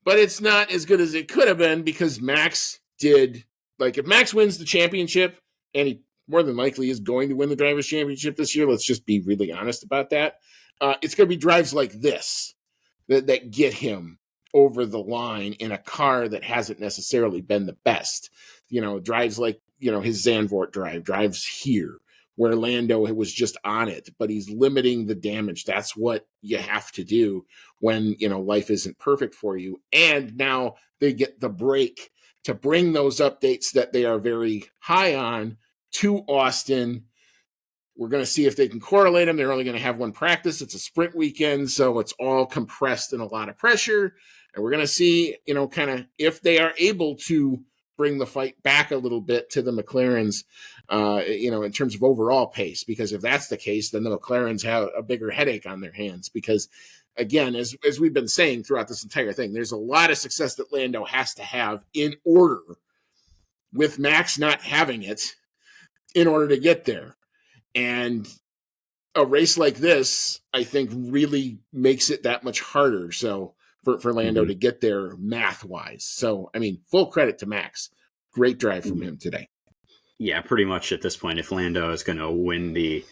but it's not as good as it could have been, because Max did. Like, if Max wins the championship, and he more than likely is going to win the Drivers' Championship this year, let's just be really honest about that, it's going to be drives like this that get him over the line in a car that hasn't necessarily been the best. Drives like, his Zandvoort drives here, where Lando was just on it, but he's limiting the damage. That's what you have to do when, life isn't perfect for you. And now they get the break to bring those updates that they are very high on to Austin. We're going to see if they can correlate them. They're only going to have one practice. It's a sprint weekend, so it's all compressed and a lot of pressure. And we're going to see, kind of if they are able to bring the fight back a little bit to the McLarens, in terms of overall pace. Because if that's the case, then the McLarens have a bigger headache on their hands. Because, again, as we've been saying throughout this entire thing, there's a lot of success that Lando has to have in order, with Max not having it, in order to get there. And a race like this, I think, really makes it that much harder. So for Lando to get there math-wise. So, I mean, full credit to Max. Great drive from him today. Yeah, pretty much at this point, if Lando is going to win the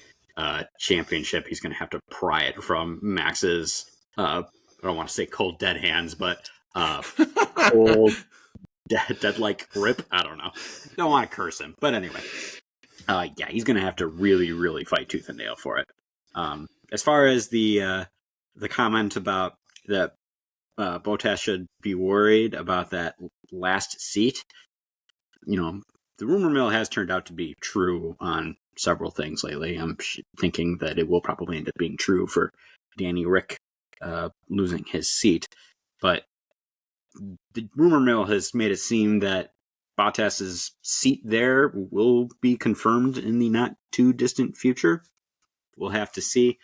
championship, he's going to have to pry it from Max's, I don't want to say cold, dead hands, but cold, dead-like grip. I don't know. Don't want to curse him. But anyway, yeah, he's going to have to really, really fight tooth and nail for it. As far as the comment about that Bottas should be worried about that last seat, the rumor mill has turned out to be true on several things lately. I'm thinking that it will probably end up being true for Danny Rick losing his seat. But the rumor mill has made it seem that Bottas's seat there will be confirmed in the not too distant future. We'll have to see.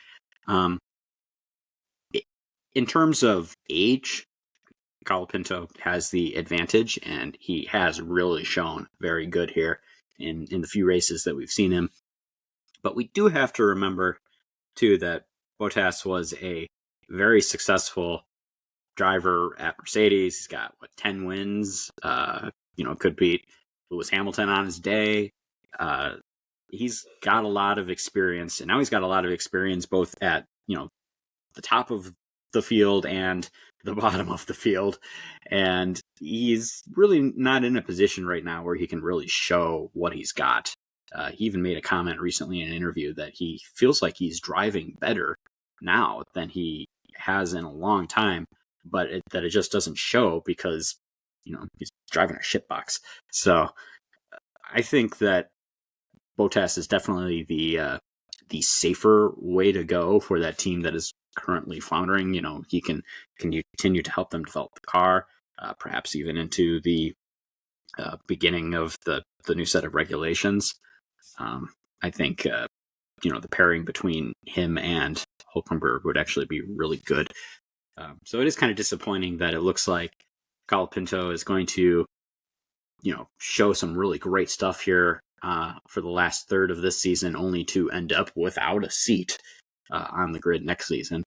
In terms of age, Colapinto has the advantage, and he has really shown very good here in the few races that we've seen him. But we do have to remember, too, that Bottas was a very successful driver at Mercedes. He's got, 10 wins? Could beat Lewis Hamilton on his day. He's got a lot of experience, and now he's got a lot of experience both at, the top of the field and the bottom of the field. And he's really not in a position right now where he can really show what he's got. He even made a comment recently in an interview that he feels like he's driving better now than he has in a long time, but that it just doesn't show because, he's driving a shitbox. So I think that Bottas is definitely the safer way to go for that team that is currently floundering. He can continue to help them develop the car, perhaps even into the beginning of the new set of regulations. I think the pairing between him and Hulkenberg would actually be really good. So it is kind of disappointing that it looks like Colapinto is going to show some really great stuff here for the last third of this season, only to end up without a seat on the grid next season.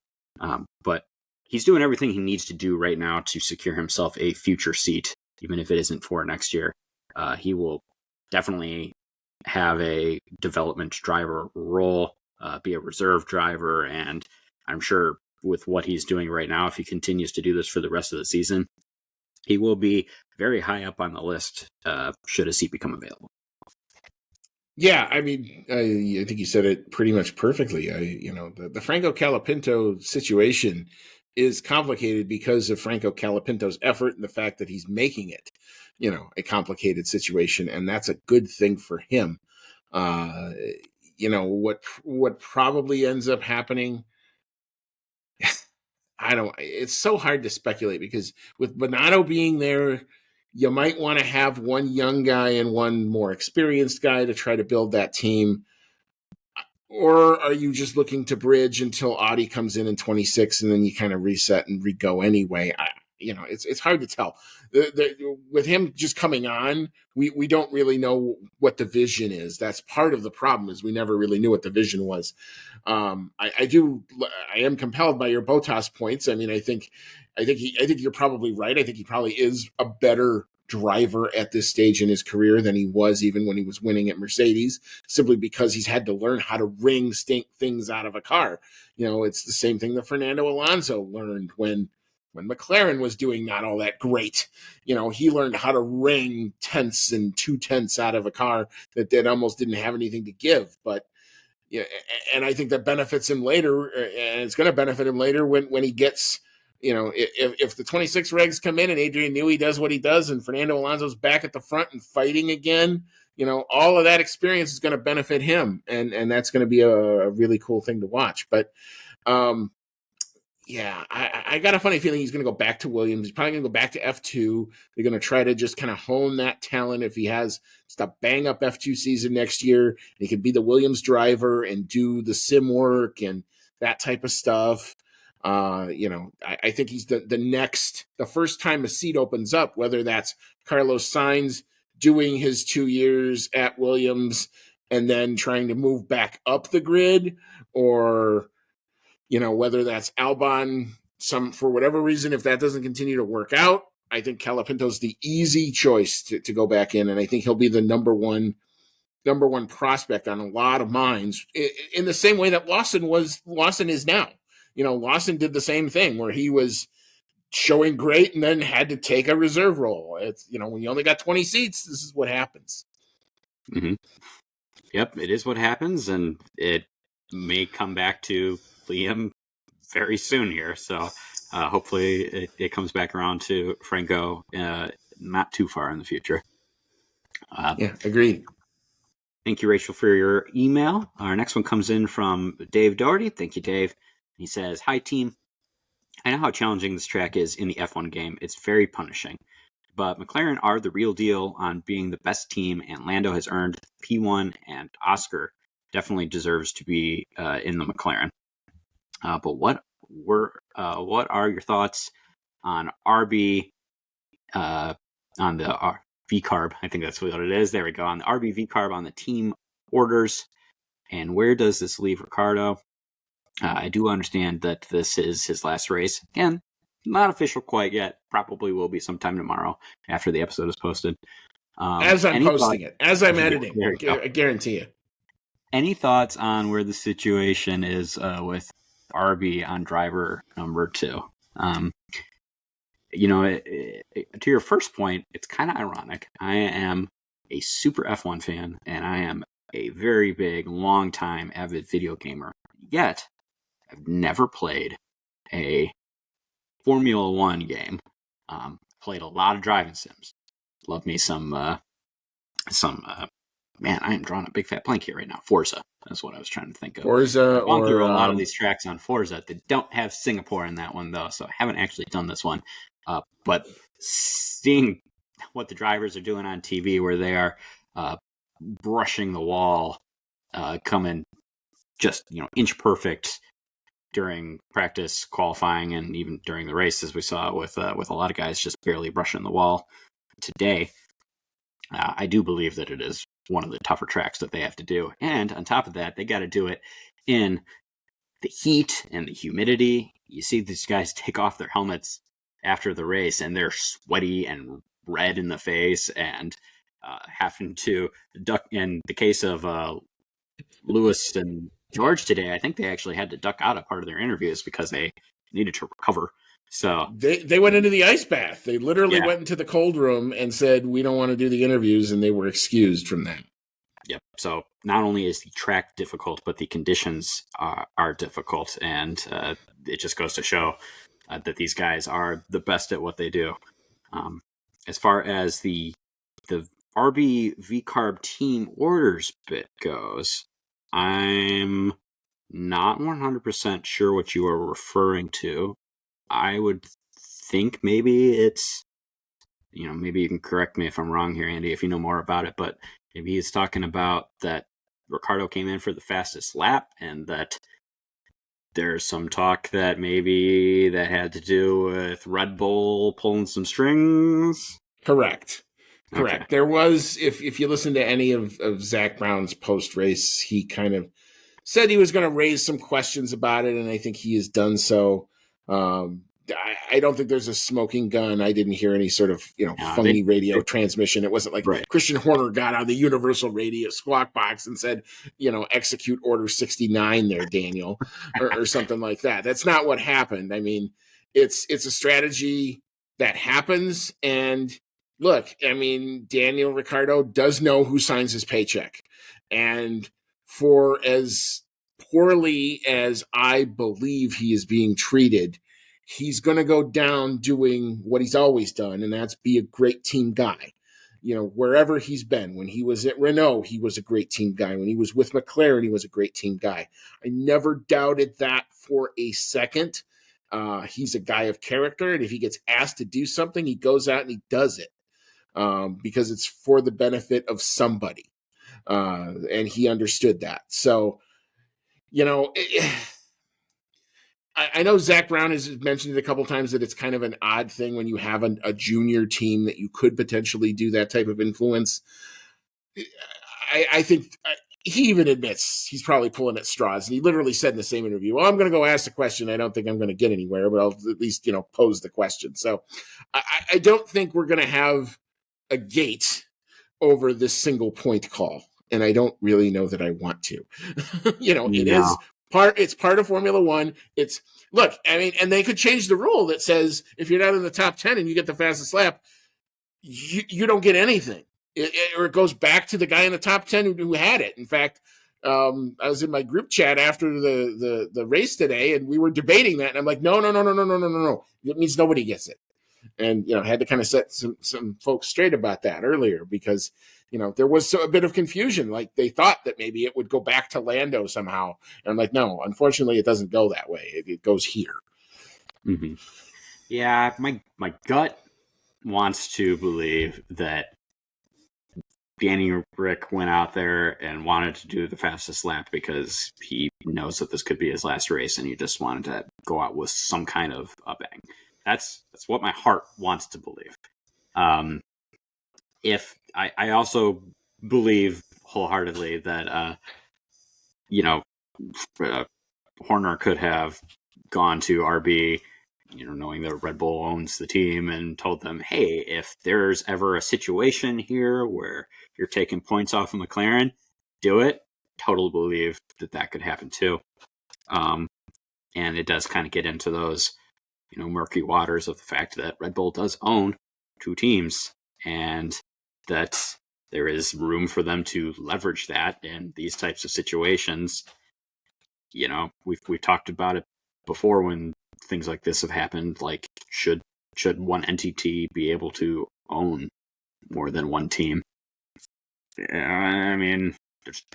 But he's doing everything he needs to do right now to secure himself a future seat, even if it isn't for next year. He will definitely have a development driver role, be a reserve driver, and I'm sure with what he's doing right now, if he continues to do this for the rest of the season, he will be very high up on the list should a seat become available. Yeah, I mean, I think you said it pretty much perfectly. The Franco Colapinto situation is complicated because of Franco Colapinto's effort and the fact that he's making it, a complicated situation, and that's a good thing for him. What probably ends up happening, it's so hard to speculate because with Bonotto being there, you might want to have one young guy and one more experienced guy to try to build that team. Or are you just looking to bridge until Audi comes in 26 and then you kind of reset and re-go anyway? It's hard to tell. With him just coming on, we don't really know what the vision is. That's part of the problem, is we never really knew what the vision was. I am compelled by your Bottas points. I mean, I think you're probably right. I think he probably is a better driver at this stage in his career than he was even when he was winning at Mercedes, simply because he's had to learn how to wring things out of a car. It's the same thing that Fernando Alonso learned when McLaren was doing not all that great. He learned how to wring tenths and 2/10 out of a car that almost didn't have anything to give. But yeah, and I think that benefits him later, and it's going to benefit him later when he gets, if the 26 regs come in and Adrian Newey does what he does and Fernando Alonso's back at the front and fighting again, all of that experience is going to benefit him, and that's going to be a really cool thing to watch. But yeah, I got a funny feeling he's going to go back to Williams. He's probably going to go back to F2. They're going to try to just kind of hone that talent. If he has just a bang up F2 season next year, he could be the Williams driver and do the sim work and that type of stuff. I think he's the first time a seat opens up, whether that's Carlos Sainz doing his 2 years at Williams and then trying to move back up the grid, or whether that's Albon, for whatever reason, if that doesn't continue to work out, I think Colapinto's the easy choice to go back in, and I think he'll be the number one prospect on a lot of minds, in the same way that Lawson is now. Lawson did the same thing where he was showing great and then had to take a reserve role. It's, when you only got 20 seats, this is what happens. Mm-hmm. Yep, it is what happens, and it may come back to Liam very soon here. So hopefully it comes back around to Franco not too far in the future. Yeah, agreed. Thank you, Rachel, for your email. Our next one comes in from Dave Doherty. Thank you, Dave. He says, "Hi, team. I know how challenging this track is in the F1 game. It's very punishing. But McLaren are the real deal on being the best team, and Lando has earned P1, and Oscar definitely deserves to be in the McLaren. But what are your thoughts on RB, on the V-carb? I think that's what it is. There we go. On the RB V-carb on the team orders, and where does this leave Ricardo? I do understand that this is his last race. Again, not official quite yet. Probably will be sometime tomorrow after the episode is posted. As I'm posting it, as I'm editing, I guarantee you. Any thoughts on where the situation is with RB on driver number 2. To your first point, it's kind of ironic. I am a super F1 fan, and I am a very big, long-time avid video gamer. Yet, I've never played a Formula One game. Played a lot of driving sims. Love me some. Man, I am drawing a big fat blank here right now. Forza. That's what I was trying to think of. Forza, I've gone through a lot of these tracks on Forza. They don't have Singapore in that one, though, so I haven't actually done this one. But seeing what the drivers are doing on TV, where they are brushing the wall, coming just inch perfect during practice, qualifying, and even during the race, as we saw with a lot of guys just barely brushing the wall today. I do believe that it is one of the tougher tracks that they have to do. And on top of that, they got to do it in the heat and the humidity. You see these guys take off their helmets after the race, and they're sweaty and red in the face, and having to duck. In the case of Lewis and George today, I think they actually had to duck out of part of their interviews because they needed to recover. So they went into the ice bath. They literally went into the cold room and said, we don't want to do the interviews, and they were excused from that. Yep. So not only is the track difficult, but the conditions are difficult, and it just goes to show that these guys are the best at what they do. As far as the RB V-Carb team orders bit goes, I'm not 100% sure what you are referring to. I would think maybe it's, maybe you can correct me if I'm wrong here, Andy, if you know more about it, but maybe he's talking about that Ricciardo came in for the fastest lap, and that there's some talk that maybe that had to do with Red Bull pulling some strings. Correct. Okay. There was, if you listen to any of Zach Brown's post-race, he kind of said he was going to raise some questions about it, and I think he has done so. I don't think there's a smoking gun. I didn't hear any sort of phony radio transmission. It wasn't like Christian Horner got on the universal radio squawk box and said, execute Order 69 there, Daniel, or something like that. That's not what happened. I mean, it's a strategy that happens. And look, I mean, Daniel Ricciardo does know who signs his paycheck, and for as poorly as I believe he is being treated, he's going to go down doing what he's always done, and that's be a great team guy. Wherever he's been, when he was at Renault, he was a great team guy. When he was with McLaren, he was a great team guy. I never doubted that for a second. He's a guy of character, and if he gets asked to do something, he goes out and he does it because it's for the benefit of somebody. And he understood that. So, I know Zach Brown has mentioned it a couple times that it's kind of an odd thing when you have a junior team that you could potentially do that type of influence. I think he even admits he's probably pulling at straws. And he literally said in the same interview, well, I'm going to go ask the question. I don't think I'm going to get anywhere, but I'll at least, pose the question. So I don't think we're going to have a gate over this single point call. And I don't really know that I want to. It's part of Formula One. And they could change the rule that says if you're not in the top 10 and you get the fastest lap, you don't get anything. Or it goes back to the guy in the top 10 who had it. In fact, I was in my group chat after the race today, and we were debating that. And I'm like, no. It means nobody gets it. And, had to kind of set some folks straight about that earlier because, there was a bit of confusion. Like they thought that maybe it would go back to Lando somehow. And I'm like, no, unfortunately, it doesn't go that way. It goes here. Mm-hmm. Yeah, my gut wants to believe that Danny Rick went out there and wanted to do the fastest lap because he knows that this could be his last race, and he just wanted to go out with some kind of a bang. That's what my heart wants to believe. If I also believe wholeheartedly that Horner could have gone to RB, knowing that Red Bull owns the team, and told them, hey, if there's ever a situation here where you're taking points off of McLaren, do it. Totally believe that could happen too. And it does kind of get into those, murky waters of the fact that Red Bull does own 2 teams, and that there is room for them to leverage that in these types of situations. We've talked about it before when things like this have happened. Like, should one entity be able to own more than one team? I mean,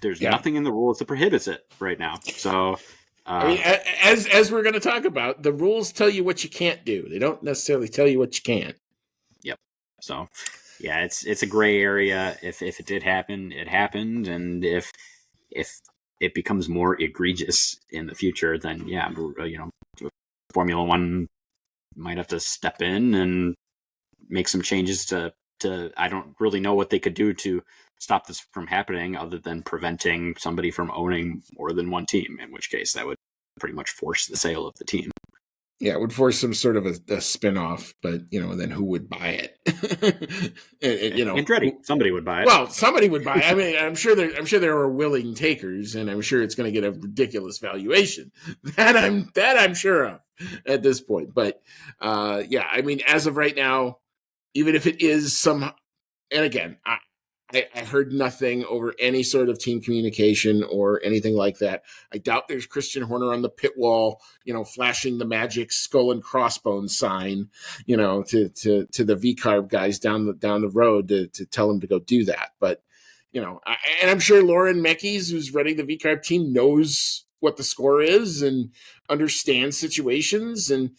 there's nothing in the rules that prohibits it right now. So, I mean, as we're going to talk about, the rules tell you what you can't do. They don't necessarily tell you what you can. Yep. So, yeah, it's a gray area. If it did happen, it happened, and if it becomes more egregious in the future, then yeah, Formula One might have to step in and make some changes to. I don't really know what they could do to stop this from happening, other than preventing somebody from owning more than one team. In which case, that would pretty much force the sale of the team. Yeah, it would force some sort of a spin-off, but then who would buy it? Andretti, somebody would buy it. Well, somebody would buy it. I mean, I'm sure there are willing takers, and I'm sure it's going to get a ridiculous valuation. That I'm sure of at this point. But yeah, I mean, as of right now, even if it is some, and again, I heard nothing over any sort of team communication or anything like that. I doubt there's Christian Horner on the pit wall, flashing the magic skull and crossbones sign, to the V-carb guys down the road to tell them to go do that. But, and I'm sure Lauren Meckies, who's running the V-carb team, knows what the score is and understands situations. And,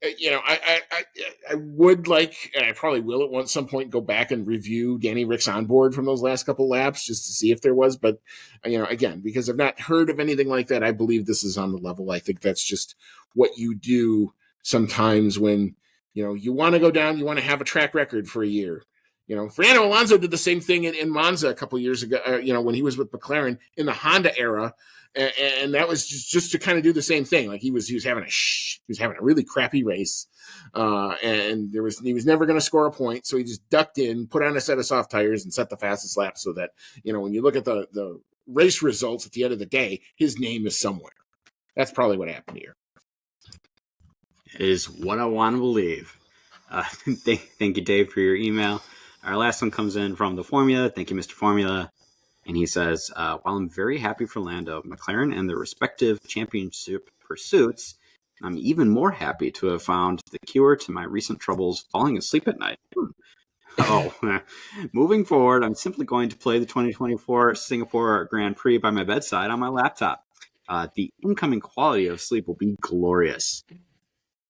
I would like, and I probably will at some point, go back and review Danny Rick's onboard from those last couple laps just to see if there was. But, again, because I've not heard of anything like that, I believe this is on the level. I think that's just what you do sometimes when, you want to go down, you want to have a track record for a year. Fernando Alonso did the same thing in Monza a couple years ago, when he was with McLaren in the Honda era. And that was just to kind of do the same thing. Like he was having a really crappy race, and he was never going to score a point. So he just ducked in, put on a set of soft tires, and set the fastest lap. So that when you look at the race results at the end of the day, his name is somewhere. That's probably what happened here. It is what I want to believe. Thank you, Dave, for your email. Our last one comes in from the Formula. Thank you, Mr. Formula. And he says, while I'm very happy for Lando, McLaren, and their respective championship pursuits, I'm even more happy to have found the cure to my recent troubles falling asleep at night. Moving forward, I'm simply going to play the 2024 Singapore Grand Prix by my bedside on my laptop. The incoming quality of sleep will be glorious.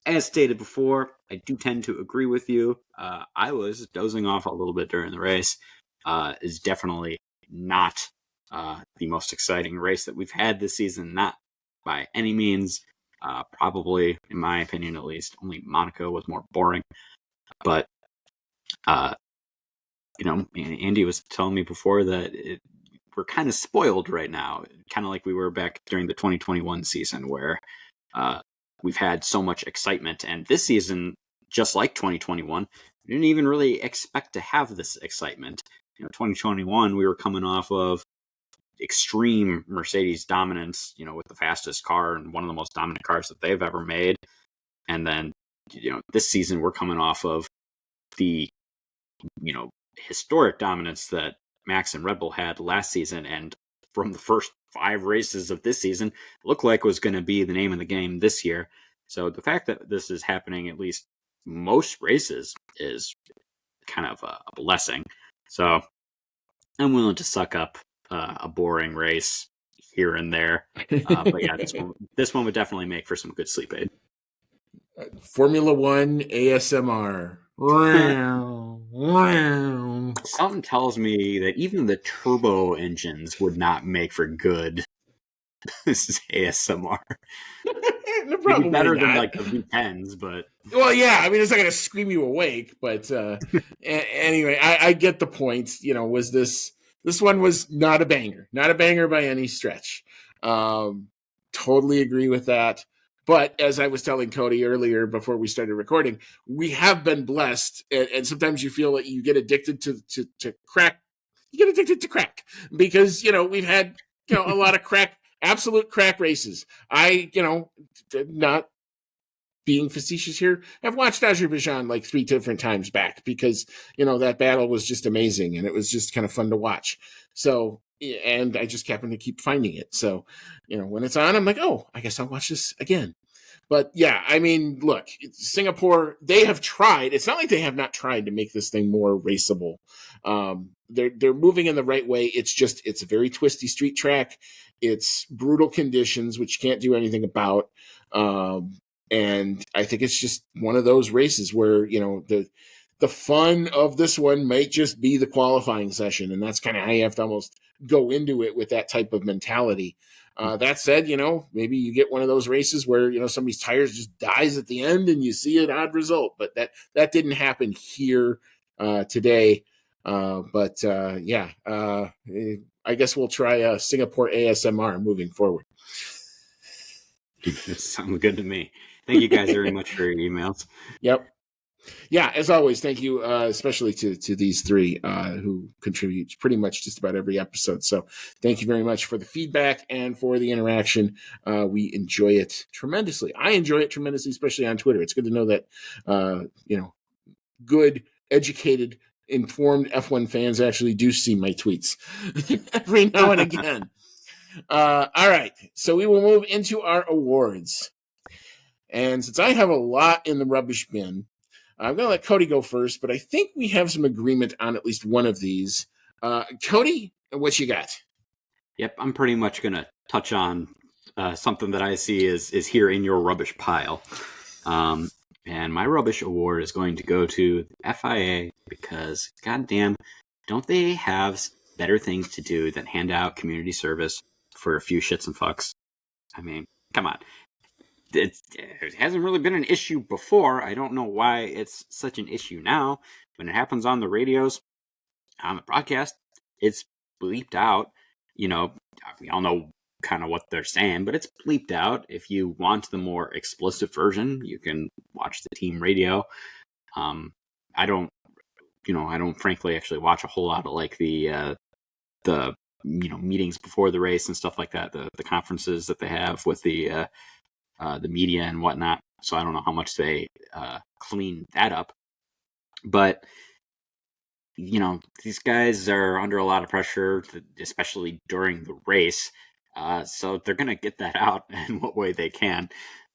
As stated before, I do tend to agree with you. I was dozing off a little bit during the race. Is definitely not the most exciting race that we've had this season, not by any means. Probably, in my opinion at least, only Monaco was more boring. But, Andy was telling me before that we're kind of spoiled right now, kind of like we were back during the 2021 season where we've had so much excitement. And this season, just like 2021, we didn't even really expect to have this excitement. 2021, we were coming off of extreme Mercedes dominance, with the fastest car and one of the most dominant cars that they've ever made. And then, this season we're coming off of the, historic dominance that Max and Red Bull had last season. And from the first 5 races of this season, it looked like it was going to be the name of the game this year. So the fact that this is happening at least most races is kind of a blessing. So I'm willing to suck up a boring race here and there. But yeah, this one would definitely make for some good sleep aid. Formula One ASMR. Something tells me that even the turbo engines would not make for good ASMR. Maybe better than like the V10s, but well, yeah. I mean, it's not going to scream you awake, but anyway, I get the point. Was this one was not a banger by any stretch. Totally agree with that. But as I was telling Cody earlier before we started recording, we have been blessed, and sometimes you feel that you get addicted to crack. You get addicted to crack because we've had a lot of crack absolute crack races. Not being facetious here, I've watched Azerbaijan like 3 different times back because, that battle was just amazing and it was just kind of fun to watch. So, and I just happened to keep finding it. So, when it's on, I'm like, oh, I guess I'll watch this again. But yeah, I mean, look, Singapore, they have tried. It's not like they have not tried to make this thing more raceable. They're moving in the right way. It's a very twisty street track. It's brutal conditions, which you can't do anything about. And I think it's just one of those races where, the fun of this one might just be the qualifying session. And that's kind of how you have to almost go into it with that type of mentality. That said, maybe you get one of those races where, somebody's tires just dies at the end and you see an odd result, but that didn't happen here today. I guess we'll try Singapore ASMR moving forward. Sounds good to me. Thank you guys very much for your emails. Yep. Yeah, as always, thank you, especially to these 3 who contribute pretty much just about every episode. So thank you very much for the feedback and for the interaction. We enjoy it tremendously. I enjoy it tremendously, especially on Twitter. It's good to know that, good, educated, informed F1 fans actually do see my tweets every now and again. All right, so we will move into our awards. And since I have a lot in the rubbish bin, I'm going to let Cody go first, but I think we have some agreement on at least one of these. Cody, what you got? Yep, I'm pretty much going to touch on something that I see is here in your rubbish pile. And my rubbish award is going to go to the FIA because, goddamn, don't they have better things to do than hand out community service for a few shits and fucks? I mean, come on. It hasn't really been an issue before. I don't know why it's such an issue now. When it happens on the radios, on the broadcast, it's bleeped out. We all know kind of what they're saying, but it's bleeped out. If you want the more explicit version, you can watch the team radio. I don't frankly actually watch a whole lot of like the meetings before the race and stuff like that, the conferences that they have with the media and whatnot. So I don't know how much they clean that up. But, these guys are under a lot of pressure, especially during the race. So they're going to get that out in what way they can.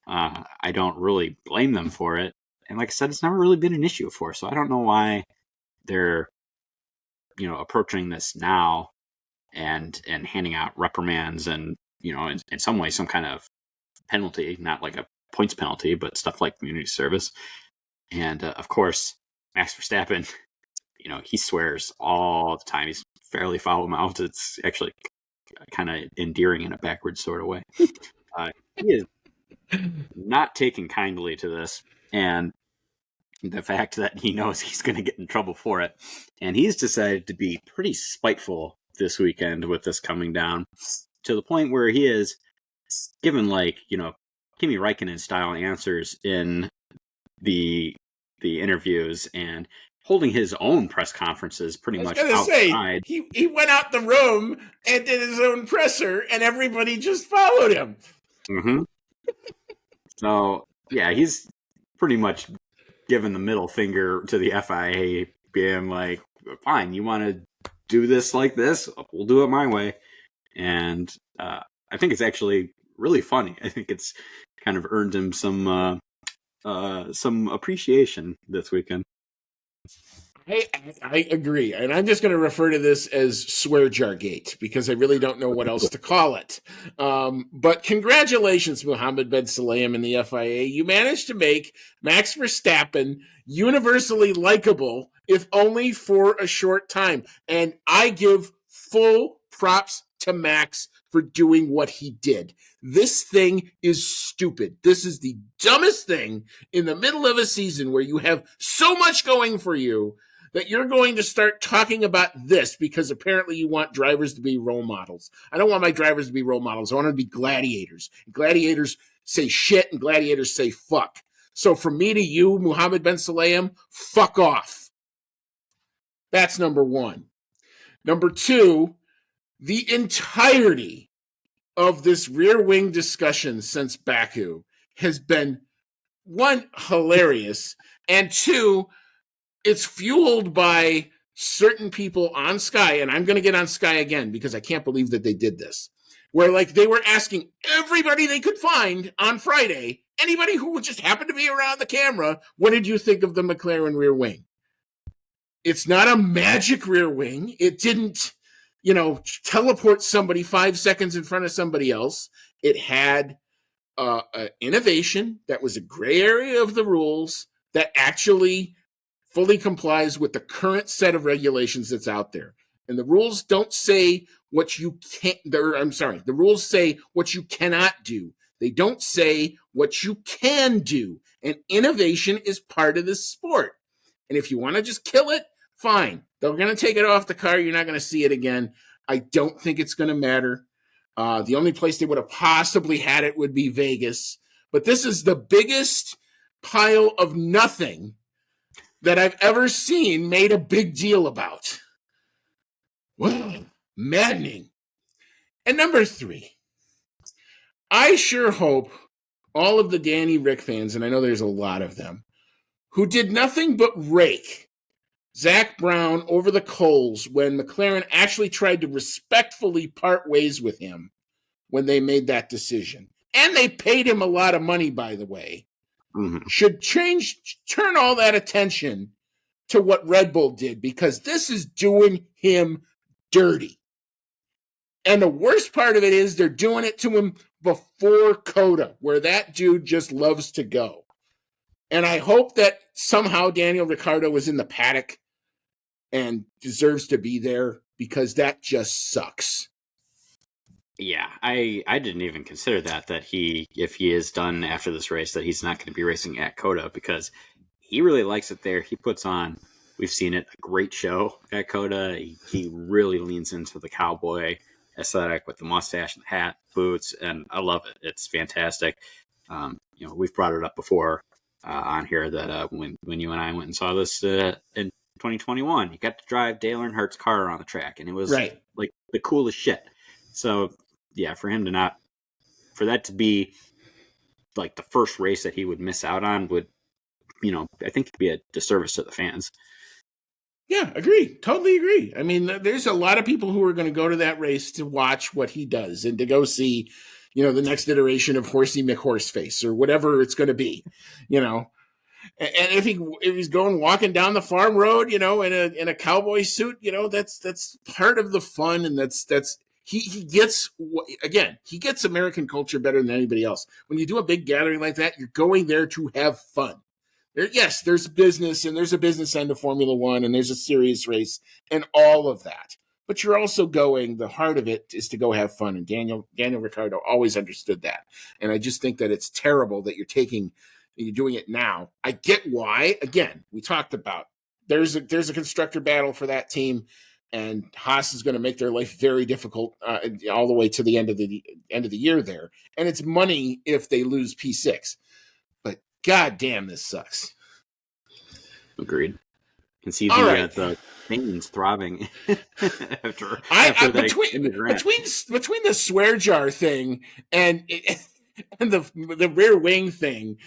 I don't really blame them for it. And like I said, it's never really been an issue before. So I don't know why they're, approaching this now and handing out reprimands and, in some way, some kind of penalty, not like a points penalty, but stuff like community service. And of course, Max Verstappen, he swears all the time. He's fairly foul-mouthed. It's actually kind of endearing in a backwards sort of way. He is not taking kindly to this, and the fact that he knows he's going to get in trouble for it. And he's decided to be pretty spiteful this weekend with this coming down, to the point where he is given Kimi Räikkönen style answers in the interviews and holding his own press conferences pretty much outside. He went out the room and did his own presser, and everybody just followed him. Mm-hmm. So yeah, he's pretty much given the middle finger to the FIA, being like, "Fine, you want to do this like this? We'll do it my way." And I think it's actually really funny. I think it's kind of earned him some appreciation this weekend. I agree. And I'm just going to refer to this as Swear Jar Gate because I really don't know what else to call it. But congratulations, Mohammed Ben Sulayem and the FIA. You managed to make Max Verstappen universally likable, if only for a short time. And I give full props to Max for doing what he did. This thing is stupid. This is the dumbest thing in the middle of a season where you have so much going for you that you're going to start talking about this because apparently you want drivers to be role models. I don't want my drivers to be role models. I want them to be gladiators. Gladiators say shit and gladiators say fuck. So from me to you, Mohammed Ben Sulayem, fuck off. That's number one. Number two, the entirety of this rear wing discussion since Baku has been, one, hilarious, and two, it's fueled by certain people on Sky, and I'm going to get on Sky again because I can't believe that they did this, where like they were asking everybody they could find on Friday, anybody who would just happen to be around the camera, what did you think of the McLaren rear wing? It's not a magic rear wing. It didn't, teleport somebody 5 seconds in front of somebody else. It had innovation that was a gray area of the rules that actually fully complies with the current set of regulations that's out there. And the rules don't say what you can't, the rules say what you cannot do. They don't say what you can do. And innovation is part of this sport. And if you want to just kill it, fine. They're going to take it off the car. You're not going to see it again. I don't think it's going to matter. The only place they would have possibly had it would be Vegas. But this is the biggest pile of nothing that I've ever seen made a big deal about. Wow, maddening. And number 3, I sure hope all of the Danny Rick fans, and I know there's a lot of them, who did nothing but rake Zach Brown over the coals when McLaren actually tried to respectfully part ways with him when they made that decision. And they paid him a lot of money, by the way. Mm-hmm. Should turn all that attention to what Red Bull did, because this is doing him dirty. And the worst part of it is they're doing it to him before Coda, where that dude just loves to go. And I hope that somehow Daniel Ricciardo was in the paddock and deserves to be there, because that just sucks. Yeah, I didn't even consider that if he is done after this race, that he's not going to be racing at Coda, because he really likes it there. He puts on, we've seen it, a great show at Coda. He really leans into the cowboy aesthetic with the mustache and the hat, boots, and I love it. It's fantastic. We've brought it up before on here that when you and I went and saw this in 2021, you got to drive Dale Earnhardt's car around the track, and it was like the coolest shit. So yeah, for that to be like the first race that he would miss out on would, I think it'd be a disservice to the fans. Yeah, agree. Totally agree. I mean, there's a lot of people who are going to go to that race to watch what he does and to go see, the next iteration of Horsey McHorseface or whatever it's going to be, And if he's walking down the farm road, in a cowboy suit, that's part of the fun, and he gets American culture better than anybody else. When you do a big gathering like that, you're going there to have fun. Yes, there's business, and there's a business end of Formula One, and there's a serious race, and all of that. But you're also the heart of it is to go have fun, and Daniel Ricciardo always understood that. And I just think that it's terrible that you're doing it now. I get why. Again, we talked about there's a constructor battle for that team, and Haas is going to make their life very difficult all the way to the end of the year there. And it's money if they lose P6. But God damn, this sucks. Agreed. You can see the things throbbing after between the swear jar thing and the rear wing thing,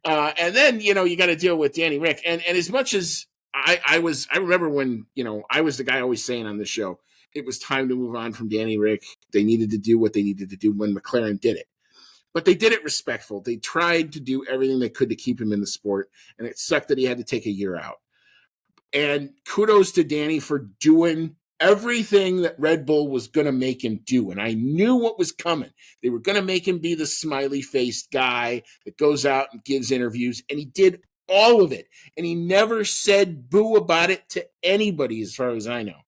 and then you got to deal with Danny Rick, and as much as I remember when I was the guy always saying on the show it was time to move on from Danny Rick. They needed to do what they needed to do when McLaren did it. But they did it respectful. They tried to do everything they could to keep him in the sport, and it sucked that he had to take a year out. And kudos to Danny for doing everything that Red Bull was going to make him do. And I knew what was coming. They were going to make him be the smiley-faced guy that goes out and gives interviews, and he did all of it. And he never said boo about it to anybody, as far as I know.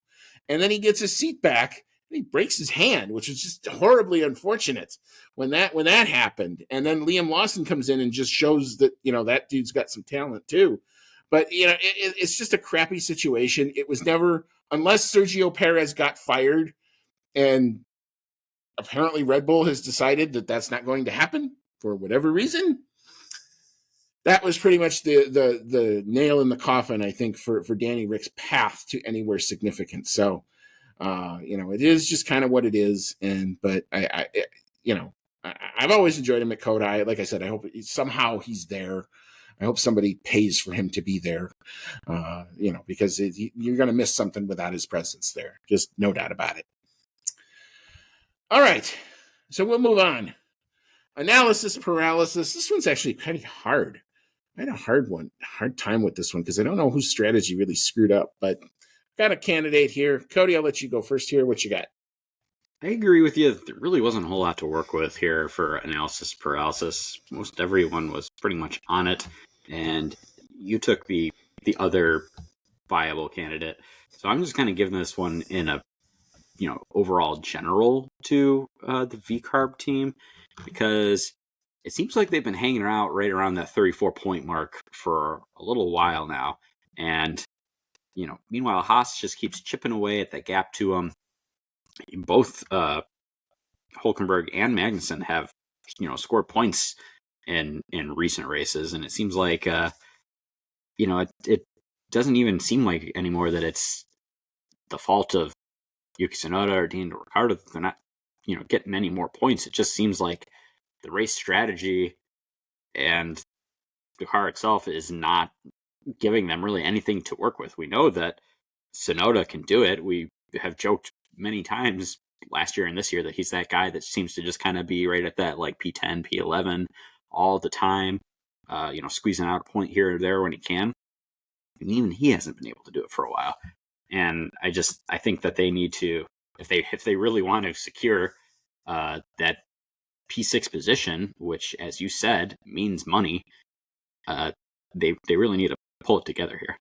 And then he gets his seat back, and he breaks his hand, which is just horribly unfortunate when that happened. And then Liam Lawson comes in and just shows that, that dude's got some talent too. But, it's just a crappy situation. It was never, unless Sergio Perez got fired, and apparently Red Bull has decided that that's not going to happen for whatever reason. That was pretty much the nail in the coffin, I think, for Danny Rick's path to anywhere significant. So, it is just kind of what it is. But I've always enjoyed him at Cody. Like I said, I hope somehow he's there. I hope somebody pays for him to be there, because you're going to miss something without his presence there. Just no doubt about it. All right, so we'll move on. Analysis paralysis. This one's actually kind of hard. I had a hard time with this one because I don't know whose strategy really screwed up, but got a candidate here. Cody, I'll let you go first here. What you got? I agree with you. There really wasn't a whole lot to work with here for analysis paralysis. Most everyone was pretty much on it, and you took the other viable candidate. So I'm just kind of giving this one in a overall general to the VCARB team, because it seems like they've been hanging out right around that 34-point mark for a little while now, and meanwhile Haas just keeps chipping away at that gap to them. Both Hulkenberg and Magnussen have scored points in recent races, and it seems like it doesn't even seem like anymore that it's the fault of Yuki Tsunoda or Daniel Ricciardo that they're not getting any more points. It just seems like the race strategy and the car itself is not giving them really anything to work with. We know that Tsunoda can do it. We have joked many times last year and this year that he's that guy that seems to just kind of be right at that like P10, P11 all the time, squeezing out a point here or there when he can. And even he hasn't been able to do it for a while. And I think that they need to, if they really want to secure that P6 position, which, as you said, means money, they really need to pull it together here.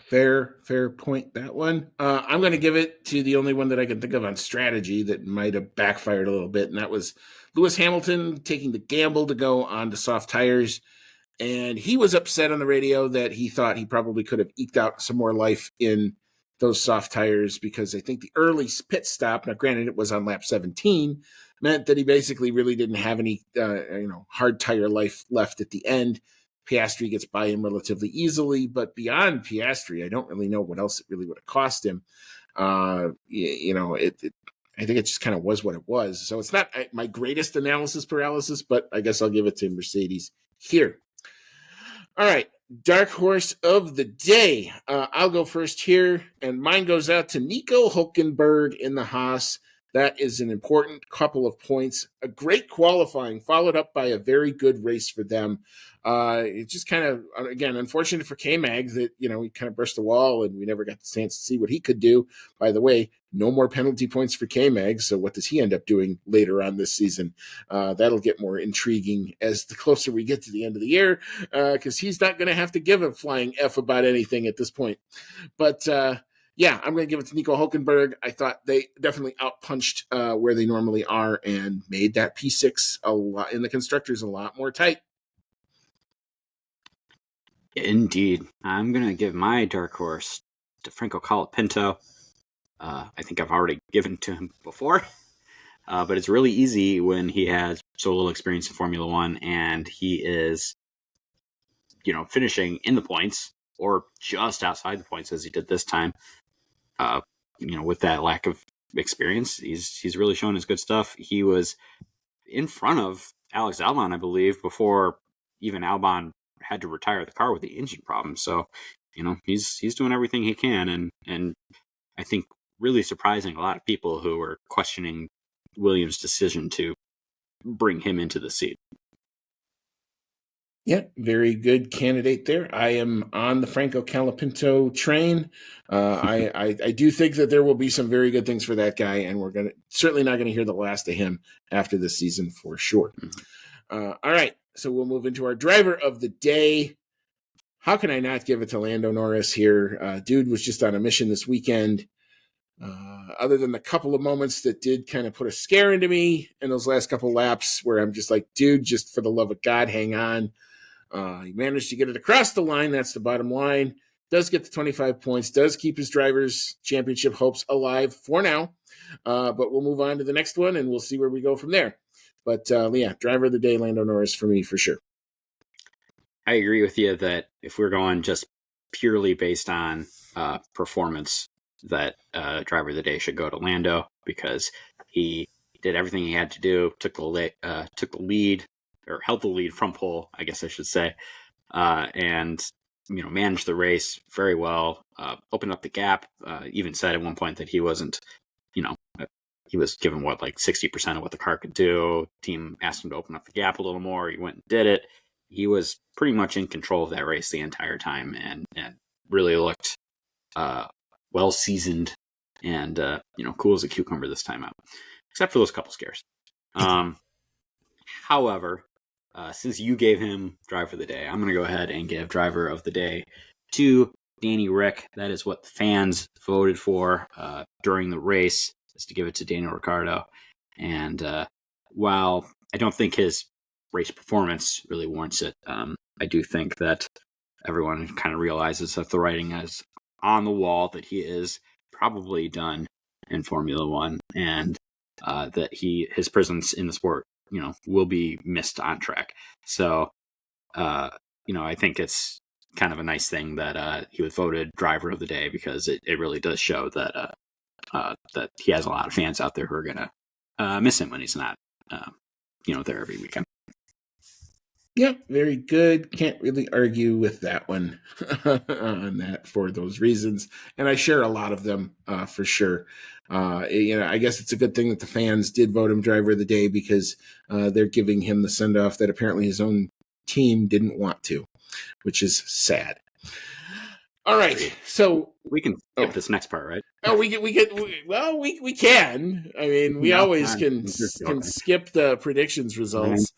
Fair point, that one. I'm going to give it to the only one that I can think of on strategy that might have backfired a little bit, and that was Lewis Hamilton taking the gamble to go on to soft tires. And he was upset on the radio that he thought he probably could have eked out some more life in those soft tires, because I think the early pit stop, now granted it was on lap 17, meant that he basically really didn't have any hard tire life left at the end. Piastri gets by him relatively easily, but beyond Piastri, I don't really know what else it really would have cost him. I think it just kind of was what it was. So it's not my greatest analysis paralysis, but I guess I'll give it to Mercedes here. All right, dark horse of the day. I'll go first here, and mine goes out to Nico Hulkenberg in the Haas. That is an important couple of points. A great qualifying, followed up by a very good race for them. It's just kind of, again, unfortunate for K-Mag that, he kind of brushed the wall and we never got the chance to see what he could do. By the way, no more penalty points for K-Mag, so what does he end up doing later on this season? That'll get more intriguing as the closer we get to the end of the year, because he's not going to have to give a flying F about anything at this point. But yeah, I'm going to give it to Nico Hulkenberg. I thought they definitely outpunched where they normally are and made that P6 a lot in the constructors a lot more tight. Indeed. I'm going to give my dark horse to Franco Colapinto. I think I've already given to him before, but it's really easy when he has so little experience in Formula One and he is, finishing in the points or just outside the points as he did this time. With that lack of experience, he's really shown his good stuff. He was in front of Alex Albon, I believe, before even Albon had to retire the car with the engine problem. So, he's doing everything he can, and I think really surprising a lot of people who were questioning Williams' decision to bring him into the seat. Yeah, very good candidate there. I am on the Franco Colapinto train. I do think that there will be some very good things for that guy, and we're certainly not going to hear the last of him after this season for sure. All right, so we'll move into our driver of the day. How can I not give it to Lando Norris here? Dude was just on a mission this weekend. Other than the couple of moments that did kind of put a scare into me in those last couple laps where I'm just like, dude, just for the love of God, hang on. He managed to get it across the line. That's the bottom line. Does get the 25 points. Does keep his driver's championship hopes alive for now. But we'll move on to the next one, and we'll see where we go from there. But, yeah, driver of the day, Lando Norris for me, for sure. I agree with you that if we're going just purely based on performance, that driver of the day should go to Lando, because he did everything he had to do, took the lead, or held the lead from pole, I guess I should say, and managed the race very well. Opened up the gap. Even said at one point that he wasn't, he was given like 60% of what the car could do. Team asked him to open up the gap a little more. He went and did it. He was pretty much in control of that race the entire time, and really looked well seasoned and cool as a cucumber this time out, except for those couple scares. However, since you gave him driver of the day, I'm going to go ahead and give driver of the day to Danny Rick. That is what the fans voted for during the race, is to give it to Daniel Ricciardo. And while I don't think his race performance really warrants it, I do think that everyone kind of realizes that the writing is on the wall, that he is probably done in Formula One, and that his presence in the sport, will be missed on track. So, I think it's kind of a nice thing that he was voted driver of the day, because it really does show that that he has a lot of fans out there who are going to miss him when he's not, there every weekend. Yeah, very good. Can't really argue with that one on that for those reasons. And I share a lot of them for sure. I guess it's a good thing that the fans did vote him driver of the day, because they're giving him the send off that apparently his own team didn't want to, which is sad. All right, so we can skip this next part, right? Oh, we can. I mean, we always can skip the predictions results.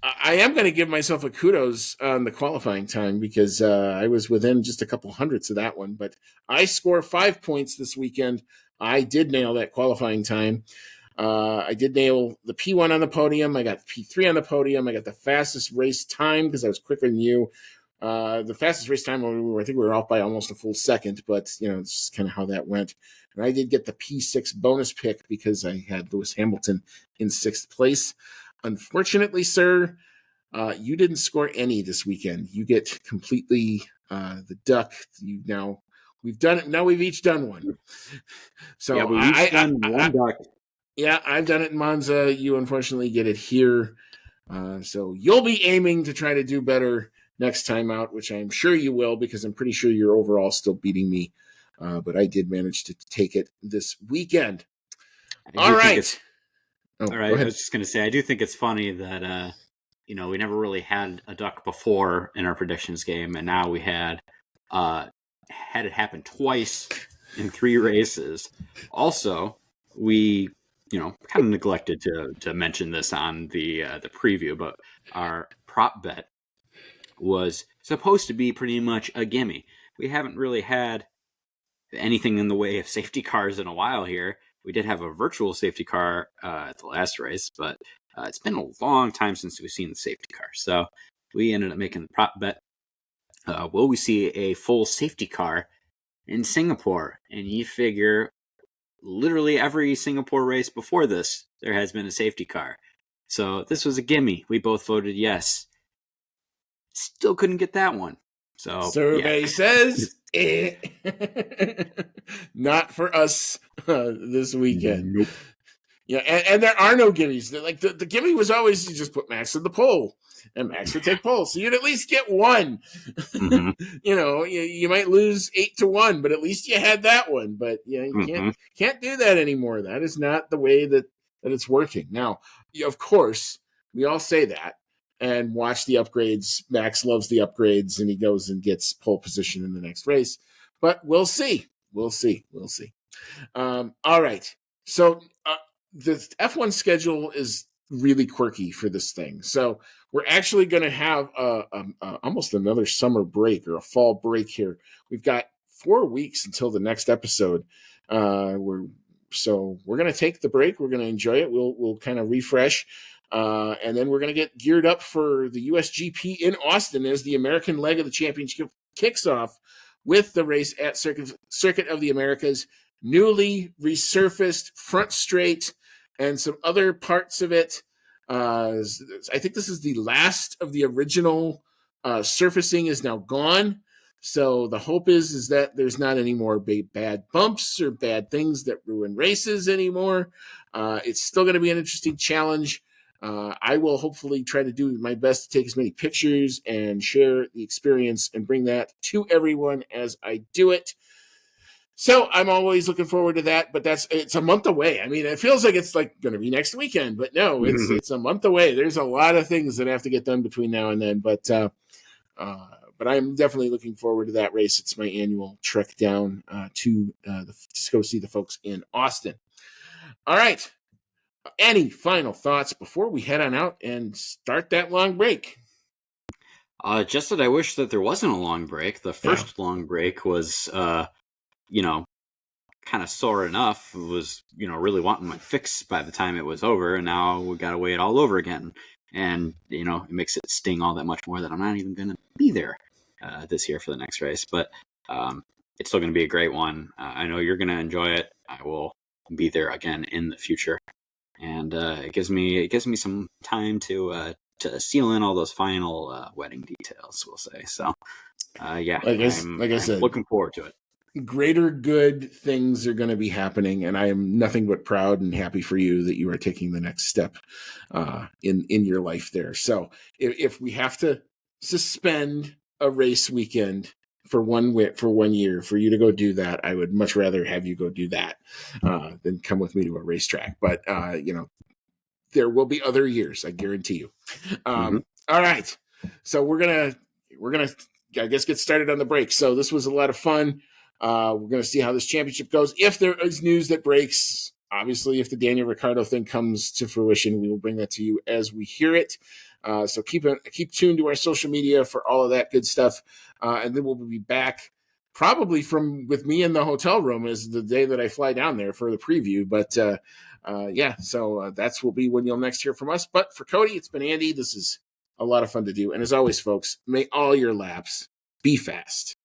I am going to give myself a kudos on the qualifying time, because I was within just a couple hundredths of that one. But I score 5 points this weekend. I did nail that qualifying time. I did nail the P1 on the podium. I got the P3 on the podium. I got the fastest race time because I was quicker than you. The fastest race time, I think we were off by almost a full second, but it's just kind of how that went. And I did get the P6 bonus pick because I had Lewis Hamilton in 6th place. Unfortunately, sir, you didn't score any this weekend. You get completely the duck. We've done it. Now we've each done one. So yeah, we've each done one duck. Yeah, I've done it in Monza. You unfortunately get it here. So you'll be aiming to try to do better next time out, which I'm sure you will, because I'm pretty sure you're overall still beating me. But I did manage to take it this weekend. All right. All right. I was just going to say, I do think it's funny that, we never really had a duck before in our predictions game. And now we had it happen twice in 3 races. Also, we, kind of neglected to mention this on the preview, but our prop bet was supposed to be pretty much a gimme. We haven't really had anything in the way of safety cars in a while here. We did have a virtual safety car at the last race, but it's been a long time since we've seen the safety car. So we ended up making the prop bet. Will we see a full safety car in Singapore? And you figure literally every Singapore race before this, there has been a safety car. So this was a gimme. We both voted yes. Still couldn't get that one. So survey says not for us this weekend. Nope. Yeah, and there are no gimmies. Like the gimme was always, you just put Max in the pole, and Max would take pole, so you'd at least get one. Mm-hmm. You might lose 8-1, but at least you had that one. But you can't do that anymore. That is not the way that it's working now. Of course, we all say that and watch the upgrades. Max loves the upgrades, and he goes and gets pole position in the next race. But we'll see. We'll see. All right. So the F1 schedule is really quirky for this thing. So we're actually going to have almost another summer break or a fall break here. We've got 4 weeks until the next episode. We're going to take the break. We're going to enjoy it. We'll kind of refresh. And then we're going to get geared up for the USGP in Austin as the American leg of the championship kicks off with the race at Circuit of the Americas, newly resurfaced front straight and some other parts of it. I think this is the last of the original surfacing is now gone. So the hope is that there's not any more bad bumps or bad things that ruin races anymore. It's still going to be an interesting challenge. I will hopefully try to do my best to take as many pictures and share the experience and bring that to everyone as I do it. So I'm always looking forward to that, but it's a month away. I mean, it feels like it's like going to be next weekend, but no, it's a month away. There's a lot of things that have to get done between now and then, but I'm definitely looking forward to that race. It's my annual trek down to go see the folks in Austin. All right. Any final thoughts before we head on out and start that long break? Just that I wish that there wasn't a long break. The first long break was, kind of sore enough. It was, really wanting my fix by the time it was over, and now we got to wait all over again. And, it makes it sting all that much more that I'm not even going to be there this year for the next race. But it's still going to be a great one. I know you're going to enjoy it. I will be there again in the future. And it gives me some time to seal in all those final wedding details, we'll say. So, yeah, I'm looking forward to it. Greater good things are going to be happening, and I am nothing but proud and happy for you that you are taking the next step in your life there. So if we have to suspend a race weekend for 1 year for you to go do that, I would much rather have you go do that than come with me to a racetrack. But there will be other years, I guarantee you. All right, so we're gonna I guess get started on the break. So this was a lot of fun. We're going to see how this championship goes. If there is news that breaks, obviously, if the Daniel Ricciardo thing comes to fruition, we will bring that to you as we hear it. So keep tuned to our social media for all of that good stuff. And then we'll be back probably with me in the hotel room is the day that I fly down there for the preview. But so that's will be when you'll next hear from us. But for Cody, it's been Andy. This is a lot of fun to do. And as always, folks, may all your laps be fast.